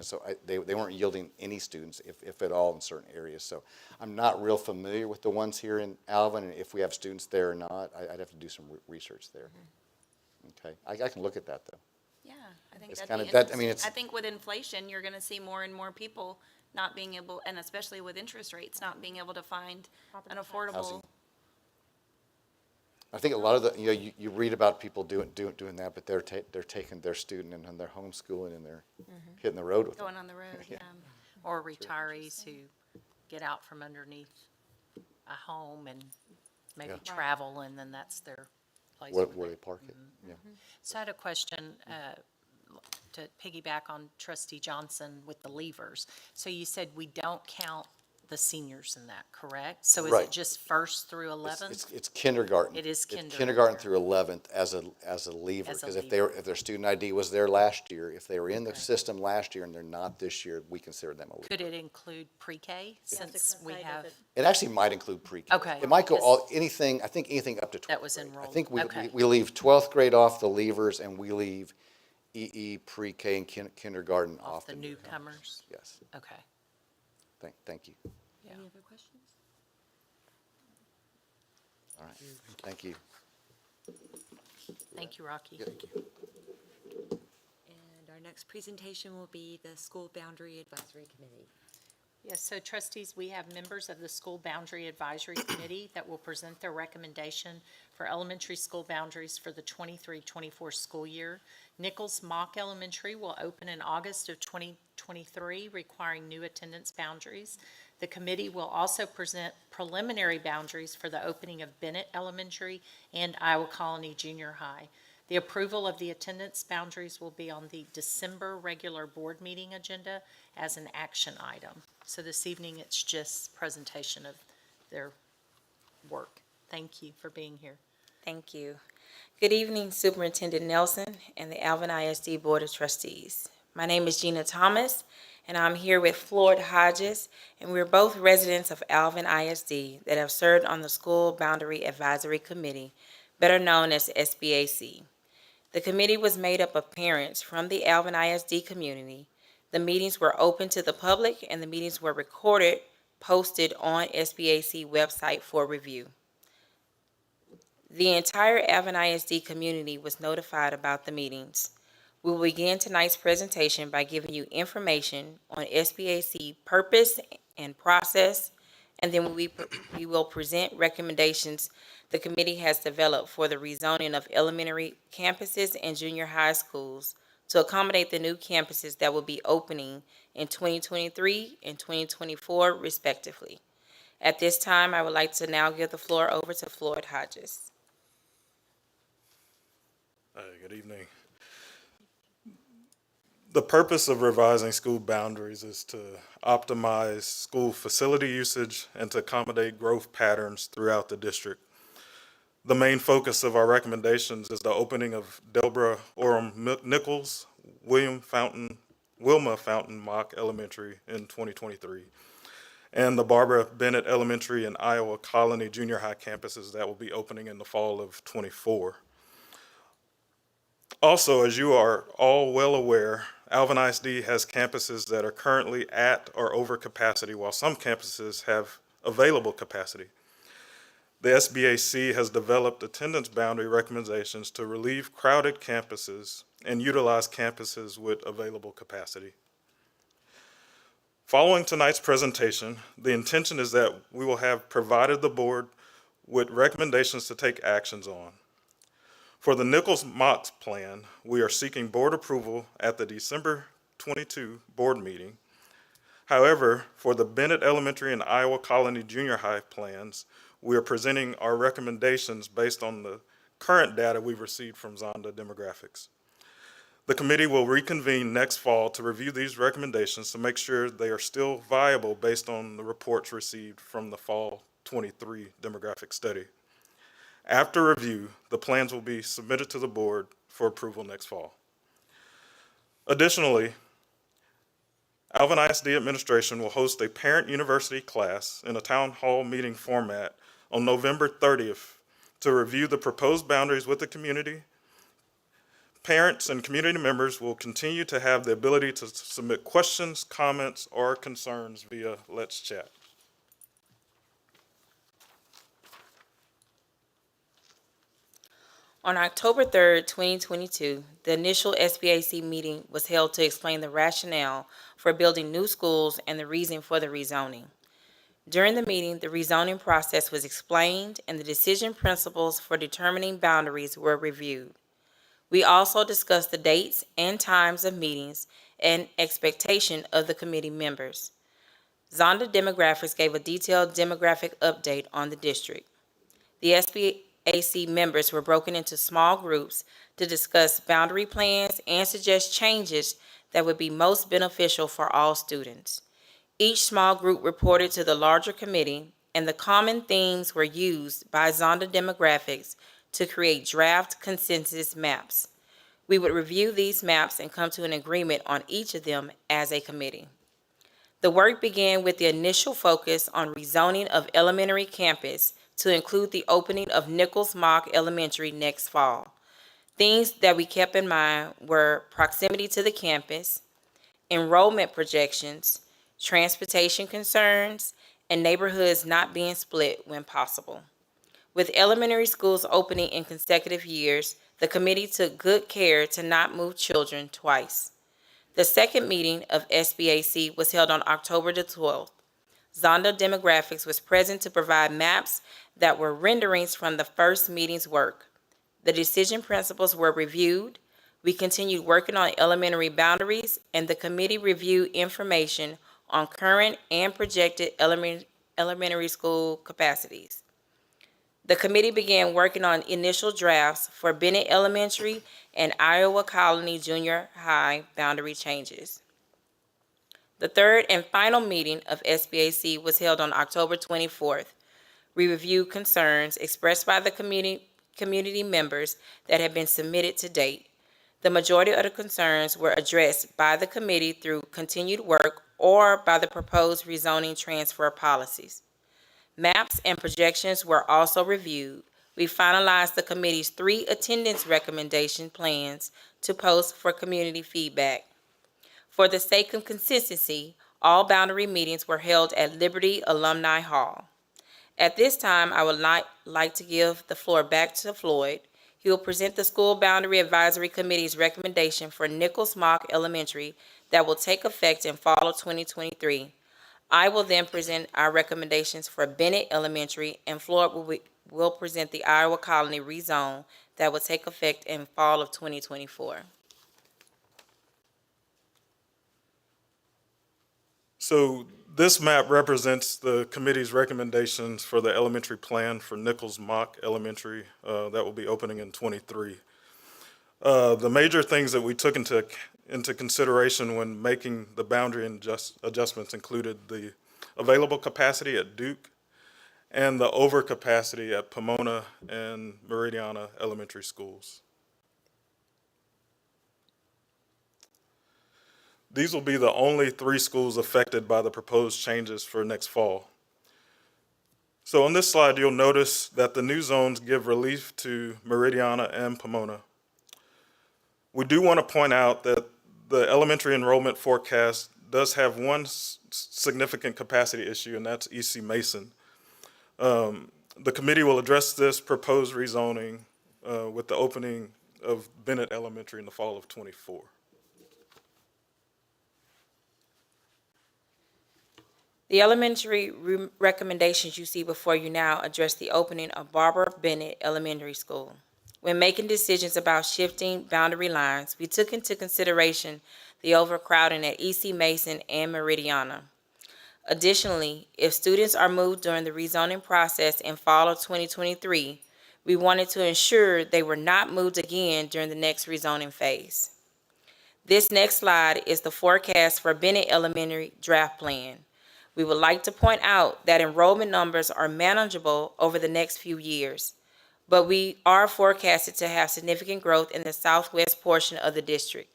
so they weren't yielding any students, if at all, in certain areas. So I'm not real familiar with the ones here in Alvin, and if we have students there or not, I'd have to do some research there. Okay, I can look at that, though. Yeah, I think It's that'd kind be of- that- I interesting. mean, it's- I think with inflation, you're gonna see more and more people not being able, and especially with interest rates, not being able to find an affordable. Housing. I think a lot of the, you read about people doing that, but they're taking their student and they're homeschooling and they're hitting the road with them. Going on the road, yeah. Or retirees who get out from underneath a home and maybe Yeah. travel, and then that's their place. Where they park it, yeah. So I had a question to piggyback on Trustee Johnson with the leavers. So you said we don't count the seniors in that, correct? So is Right. it just first through It's 11th? it's kindergarten. It is It's kindergarten. kindergarten through 11th as a leaver. As a Because leaver. if their student ID was there last year, if they were in the Okay. system last year and they're not this year, we consider them a leaver. Could it include pre-K since we have, It actually might include pre-K. Okay. It might go Because- anything up to 12th That was grade. I enrolled. think Okay. we leave 12th grade off the leavers and we leave EE, pre-K, and kindergarten off off the the newcomers? Yes, Okay. thank you. Yeah. Any other questions? All right, thank you. Thank you, Rocky. Thank you. And our next presentation will be the School Boundary Advisory Committee. Yes, so trustees, we have members of the School Boundary Advisory Committee that will present their recommendation for elementary school boundaries for the 23-24 school year. Nichols Mock Elementary will open in August of 2023, requiring new attendance boundaries. The committee will also present preliminary boundaries for the opening of Bennett Elementary and Iowa Colony Junior High. The approval of the attendance boundaries will be on the December regular board meeting agenda as an action item. So this evening, it's just presentation of their work. Thank you for being here. Thank you. Good evening, Superintendent Nelson and the Alvin ISD Board of Trustees. My name is Gina Thomas, and I'm here with Floyd Hodges, and we're both residents of Alvin ISD that have served on the School Boundary Advisory Committee, better known as SBAC. The committee was made up of parents from the Alvin ISD community. The meetings were open to the public, and the meetings were recorded, posted on SBAC website for review. The entire Alvin ISD community was notified about the meetings. We will begin tonight's presentation by giving you information on SBAC purpose and process, and then we will present recommendations the committee has developed for the rezoning of elementary campuses and junior high schools to accommodate the new campuses that will be opening in 2023 and 2024 respectively. At this time, I would like to now give the floor over to Floyd Hodges. Good evening. The purpose of revising school boundaries is to optimize school facility usage and to accommodate growth patterns throughout the district. The main focus of our recommendations is the opening of Delbra Orem Nichols, Wilma Fountain Mock Elementary in 2023, and the Barbara Bennett Elementary and Iowa Colony Junior High campuses that will be opening in the fall of '24. Also, as you are all well aware, Alvin ISD has campuses that are currently at or over capacity, while some campuses have available capacity. The SBAC has developed attendance boundary recommendations to relieve crowded campuses and utilize campuses with available capacity. Following tonight's presentation, the intention is that we will have provided the board with recommendations to take actions on. For the Nichols-Mott plan, we are seeking board approval at the December 22 board meeting. However, for the Bennett Elementary and Iowa Colony Junior High plans, we are presenting our recommendations based on the current data we've received from Zonda Demographics. The committee will reconvene next fall to review these recommendations to make sure they are still viable based on the reports received from the fall 23 demographic study. After review, the plans will be submitted to the board for approval next fall. Additionally, Alvin ISD administration will host a parent university class in a town hall meeting format on November 30th to review the proposed boundaries with the community. Parents and community members will continue to have the ability to submit questions, comments, or concerns via Let's Chat. On October 3rd, 2022, the initial SBAC meeting was held to explain the rationale for building new schools and the reason for the rezoning. During the meeting, the rezoning process was explained and the decision principles for determining boundaries were reviewed. We also discussed the dates and times of meetings and expectation of the committee members. Zonda Demographics gave a detailed demographic update on the district. The SBAC members were broken into small groups to discuss boundary plans and suggest changes that would be most beneficial for all students. Each small group reported to the larger committee, and the common themes were used by Zonda Demographics to create draft consensus maps. We would review these maps and come to an agreement on each of them as a committee. The work began with the initial focus on rezoning of elementary campus to include the opening of Nichols-Mott Elementary next fall. Things that we kept in mind were proximity to the campus, enrollment projections, transportation concerns, and neighborhoods not being split when possible. With elementary schools opening in consecutive years, the committee took good care to not move children twice. The second meeting of SBAC was held on October the 12th. Zonda Demographics was present to provide maps that were renderings from the first meeting's work. The decision principles were reviewed. We continued working on elementary boundaries, and the committee reviewed information on current and projected elementary school capacities. The committee began working on initial drafts for Bennett Elementary and Iowa Colony Junior High boundary changes. The third and final meeting of SBAC was held on October 24th. We reviewed concerns expressed by the community members that have been submitted to date. The majority of the concerns were addressed by the committee through continued work or by the proposed rezoning transfer policies. Maps and projections were also reviewed. We finalized the committee's 3 attendance recommendation plans to post for community feedback. For the sake of consistency, all boundary meetings were held at Liberty Alumni Hall. At this time, I would like to give the floor back to Floyd. He will present the School Boundary Advisory Committee's recommendation for Nichols-Mott Elementary that will take effect in fall of 2023. I will then present our recommendations for Bennett Elementary, and Floyd will present the Iowa Colony rezone that will take effect in fall of 2024. So this map represents the committee's recommendations for the elementary plan for Nichols-Mott Elementary that will be opening in '23. The major things that we took into consideration when making the boundary adjustments included the available capacity at Duke and the overcapacity at Pomona and Meridiana Elementary Schools. These will be the only 3 schools affected by the proposed changes for next fall. So on this slide, you'll notice that the new zones give relief to Meridiana and Pomona. We do want to point out that the elementary enrollment forecast does have one significant capacity issue, and that's EC Mason. The committee will address this proposed rezoning with the opening of Bennett Elementary in the fall of '24. The elementary recommendations you see before you now address the opening of Barbara Bennett Elementary School. When making decisions about shifting boundary lines, we took into consideration the overcrowding at EC Mason and Meridiana. Additionally, if students are moved during the rezoning process in fall of 2023, we wanted to ensure they were not moved again during the next rezoning phase. This next slide is the forecast for Bennett Elementary draft plan. We would like to point out that enrollment numbers are manageable over the next few years, but we are forecasted to have significant growth in the southwest portion of the district.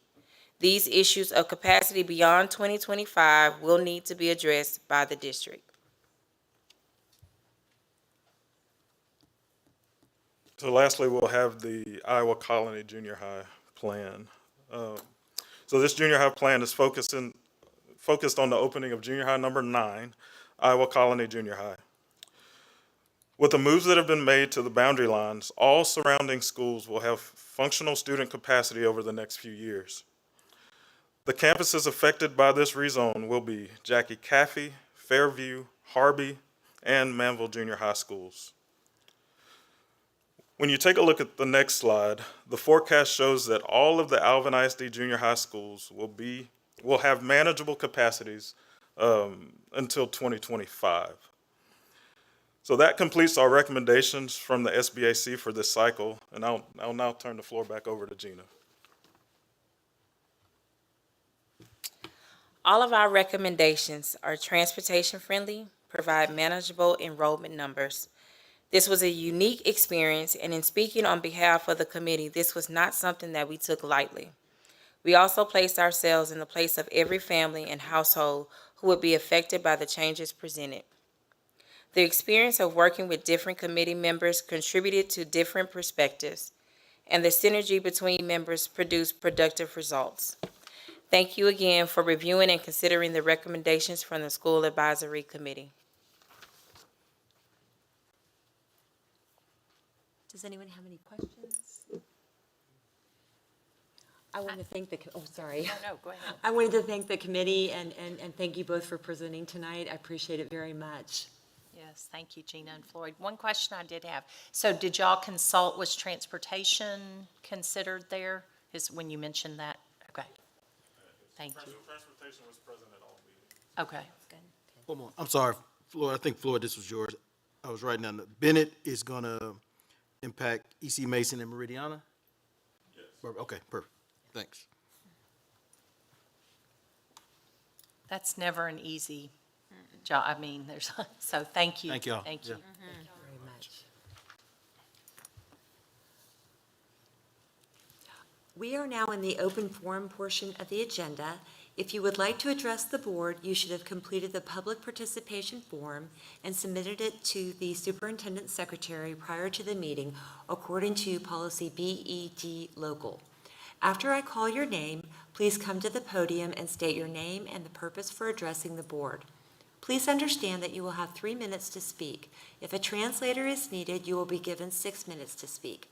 These issues of capacity beyond 2025 will need to be addressed by the district. So lastly, we'll have the Iowa Colony Junior High plan. So this junior high plan is focused on the opening of junior high number 9, Iowa Colony Junior High. With the moves that have been made to the boundary lines, all surrounding schools will have functional student capacity over the next few years. The campuses affected by this rezone will be Jackie Caffey, Fairview, Harby, and Manville Junior High schools. When you take a look at the next slide, the forecast shows that all of the Alvin ISD junior high schools will have manageable capacities until 2025. So that completes our recommendations from the SBAC for this cycle, and I'll now turn the floor back over to Gina. All of our recommendations are transportation friendly, provide manageable enrollment numbers. This was a unique experience, and in speaking on behalf of the committee, this was not something that we took lightly. We also placed ourselves in the place of every family and household who would be affected by the changes presented. The experience of working with different committee members contributed to different perspectives, and the synergy between members produced productive results. Thank you again for reviewing and considering the recommendations from the School Advisory Committee. Does anyone have any questions? I want to thank sorry. No, go ahead. I wanted to thank the committee and thank you both for presenting tonight. I appreciate it very much. Yes, thank you, Gina and Floyd. One question I did have. So did y'all consult, was transportation considered there? Is when you mentioned that? Okay. Thank you. Transportation was present at all meetings. Okay. One more. I'm sorry, Floyd, I think, Floyd, this was yours. I was writing down, Bennett is going to impact EC Mason and Meridiana? Yes. Okay, perfect. Thanks. That's never an easy job. I mean, so thank you. Thank y'all. Thank you. Yeah. Very much. We are now in the open forum portion of the agenda. If you would like to address the board, you should have completed the public participation form and submitted it to the superintendent secretary prior to the meeting according to policy BED local. After I call your name, please come to the podium and state your name and the purpose for addressing the board. Please understand that you will have 3 minutes to speak. If a translator is needed, you will be given 6 minutes to speak.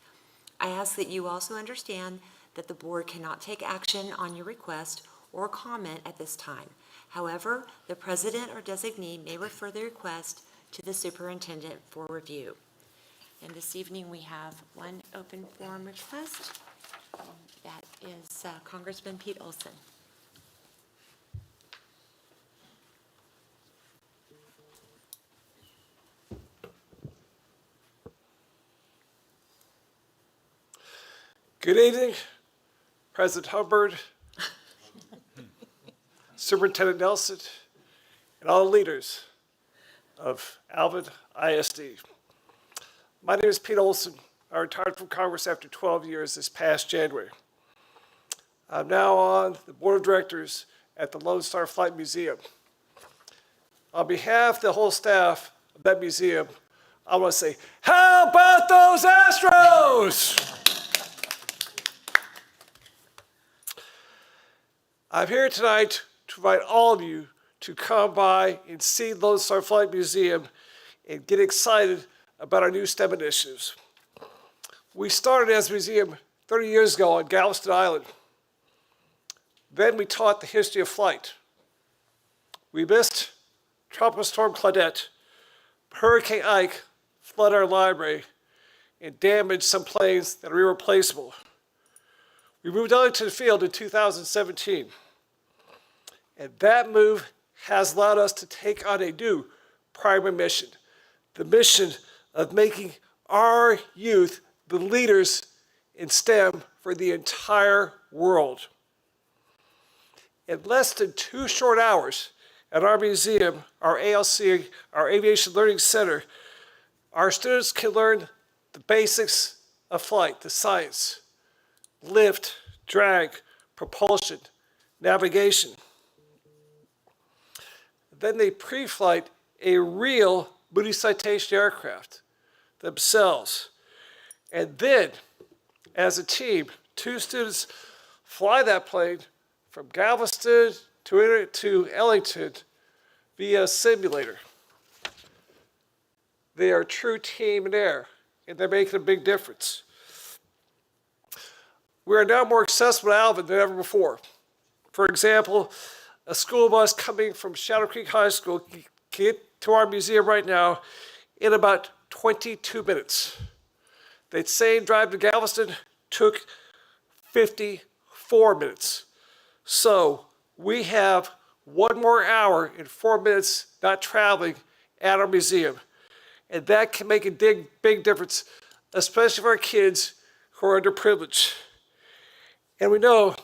I ask that you also understand that the board cannot take action on your request or comment at this time. However, the president or designee may refer the request to the superintendent for review. And this evening, we have one open forum request. That is Congressman Pete Olson. Good evening, President Hubbard, Superintendent Nelson, and all the leaders of Alvin ISD. My name is Pete Olson. I retired from Congress after 12 years this past January. I'm now on the board of directors at the Lone Star Flight Museum. On behalf of the whole staff of that museum, I want to say, how about those Astros? I'm here tonight to invite all of you to come by and see Lone Star Flight Museum and get excited about our new STEM initiatives. We started as a museum 30 years ago on Galveston Island. Then we taught the history of flight. We missed Tropical Storm Claudette. Hurricane Ike flooded our library and damaged some planes that are irreplaceable. We moved Ellington to the field in 2017. And that move has allowed us to take on a new primary mission, the mission of making our youth the leaders in STEM for the entire world. In less than 2 short hours at our museum, our ALC, our Aviation Learning Center, our students can learn the basics of flight, the science, lift, drag, propulsion, navigation. Then they pre-flight a real Moody Citation aircraft themselves. And then, as a team, 2 students fly that plane from Galveston to Ellington via simulator. They are a true team in air, and they're making a big difference. We are now more accessible to Alvin than ever before. For example, a school bus coming from Shadow Creek High School can get to our museum right now in about 22 minutes. The same drive to Galveston took 54 minutes. So we have 1 more hour and 4 minutes not traveling at our museum. And that can make a big difference, especially for our kids who are underprivileged. And we know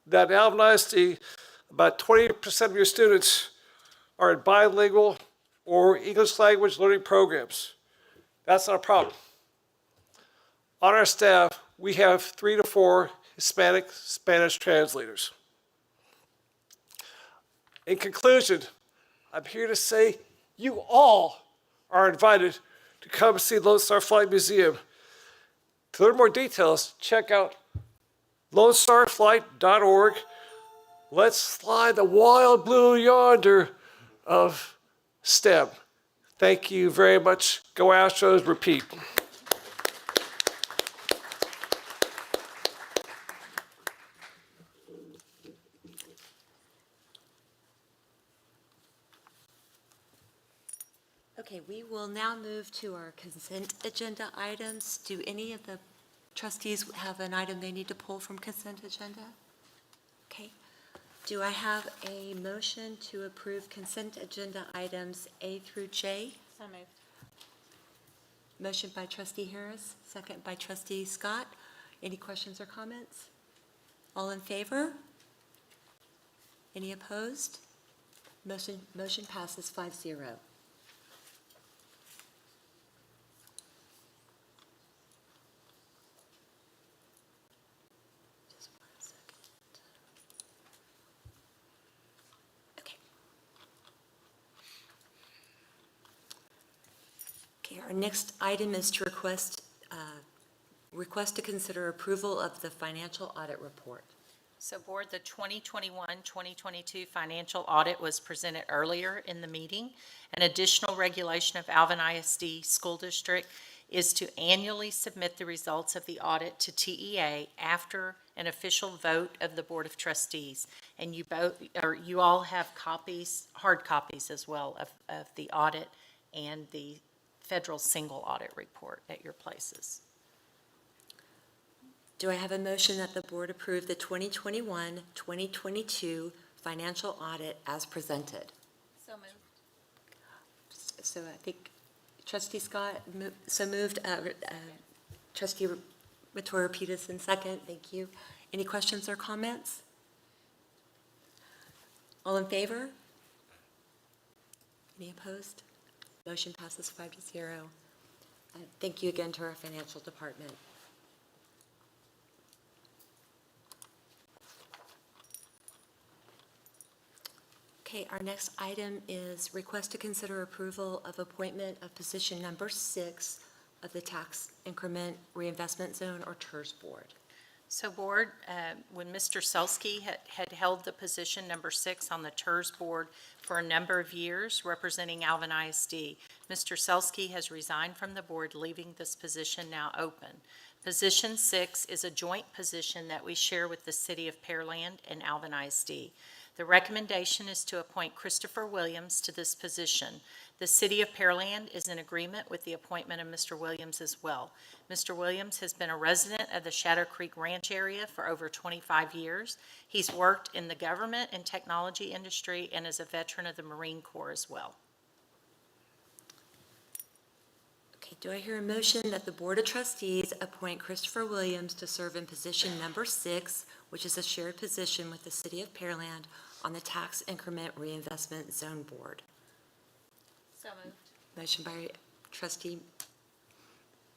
that at Alvin ISD, about 20% of your students are in bilingual or English language learning programs. That's not a problem. On our staff, we have 3 to 4 Hispanic Spanish translators. In conclusion, I'm here to say you all are invited to come see Lone Star Flight Museum. To learn more details, check out lonestarflight.org. Let's fly the wild blue yonder of STEM. Thank you very much. Go Astros, repeat. Okay, we will now move to our consent agenda items. Do any of the trustees have an item they need to pull from consent agenda? Okay. Do I have a motion to approve consent agenda items A through J? So moved. Motion by trustee Harris, second by trustee Scott. Any questions or comments? All in favor? Any opposed? Motion passes 5-0. Just 1 second. Okay. Okay, our next item is to request to consider approval of the financial audit report. So Board, the 2021-2022 financial audit was presented earlier in the meeting. An additional regulation of Alvin ISD School District is to annually submit the results of the audit to TEA after an official vote of the Board of Trustees. And you all have copies, hard copies as well, of the audit and the federal single audit report at your places. Do I have a motion that the board approve the 2021-2022 financial audit as presented? So moved. So I think trustee Scott so moved, trustee Matoya Peterson second, thank you. Any questions or comments? All in favor? Any opposed? Motion passes 5-0. Thank you again to our financial department. Okay, our next item is request to consider approval of appointment of position number 6 of the Tax Increment Reinvestment Zone or TERS Board. So Board, when Mr. Selsky had held the position number 6 on the TERS Board for a number of years, representing Alvin ISD, Mr. Selsky has resigned from the board, leaving this position now open. Position 6 is a joint position that we share with the City of Pearland and Alvin ISD. The recommendation is to appoint Christopher Williams to this position. The City of Pearland is in agreement with the appointment of Mr. Williams as well. Mr. Williams has been a resident of the Shadow Creek Ranch area for over 25 years. He's worked in the government and technology industry and is a veteran of the Marine Corps as well. Okay, do I hear a motion that the Board of Trustees appoint Christopher Williams to serve in position number 6, which is a shared position with the City of Pearland on the Tax Increment Reinvestment Zone Board? So moved. Motion by Trustee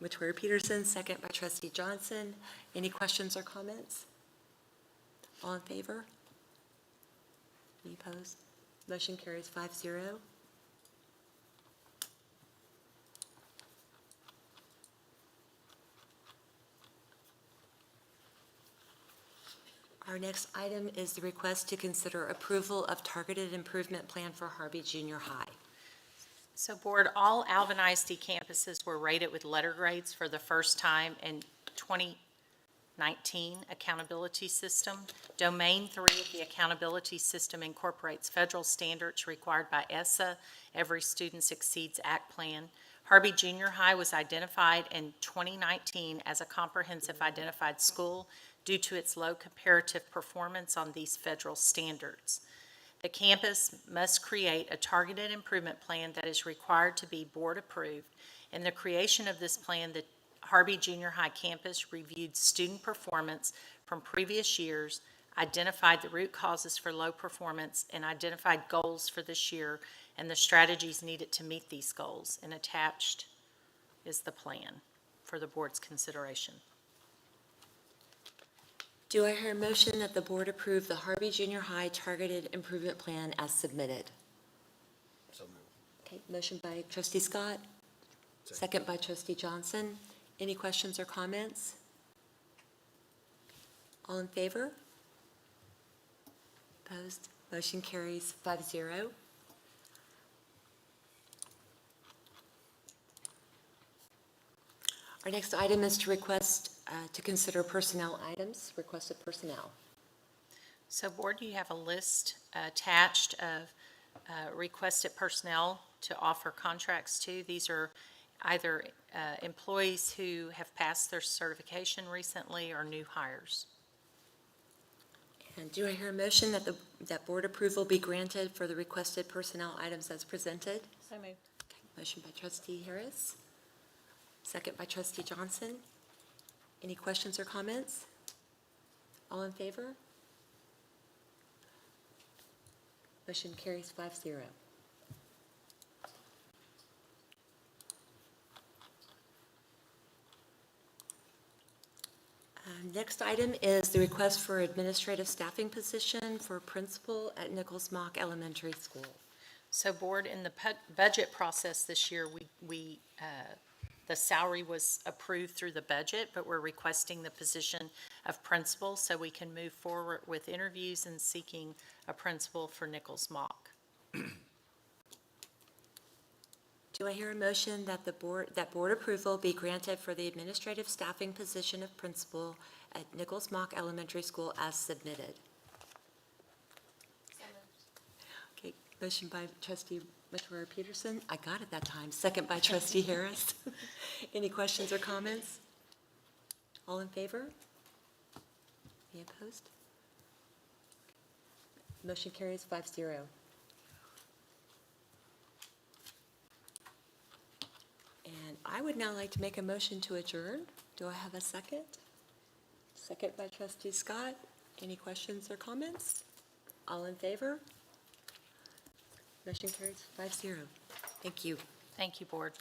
Matoyer Peterson, second by Trustee Johnson. Any questions or comments? All in favor? Any opposed? Motion carries 5-0. Our next item is the request to consider approval of targeted improvement plan for Harvey Junior High. So Board, all Alvin ISD campuses were rated with letter grades for the first time in 2019 accountability system. Domain 3 of the accountability system incorporates federal standards required by ESSA. Every student succeeds ACT plan. Harvey Junior High was identified in 2019 as a comprehensive identified school due to its low comparative performance on these federal standards. The campus must create a targeted improvement plan that is required to be board approved. In the creation of this plan, the Harvey Junior High campus reviewed student performance from previous years, identified the root causes for low performance, and identified goals for this year and the strategies needed to meet these goals. And attached is the plan for the board's consideration. Do I hear a motion that the board approve the Harvey Junior High Targeted Improvement Plan as submitted? So moved. Okay, motion by Trustee Scott, second by Trustee Johnson. Any questions or comments? All in favor? Opposed? Motion carries 5-0. Our next item is to request to consider personnel items, requested personnel. So Board, you have a list attached of requested personnel to offer contracts to. These are either employees who have passed their certification recently or new hires. And do I hear a motion that that board approval be granted for the requested personnel items as presented? So moved. Okay, motion by Trustee Harris, second by Trustee Johnson. Any questions or comments? All in favor? Motion carries 5-0. Next item is the request for administrative staffing position for principal at Nichols Mock Elementary School. So Board, in the budget process this year, the salary was approved through the budget, but we're requesting the position of principal so we can move forward with interviews and seeking a principal for Nichols Mock. Do I hear a motion that board approval be granted for the administrative staffing position of principal at Nichols Mock Elementary School as submitted? Okay, motion by Trustee Matoyer Peterson. I got it that time. Second by Trustee Harris. Any questions or comments? All in favor? Any opposed? Motion carries 5-0. And I would now like to make a motion to adjourn. Do I have a second? Second by Trustee Scott. Any questions or comments? All in favor? Motion carries 5-0. Thank you. Thank you, Board.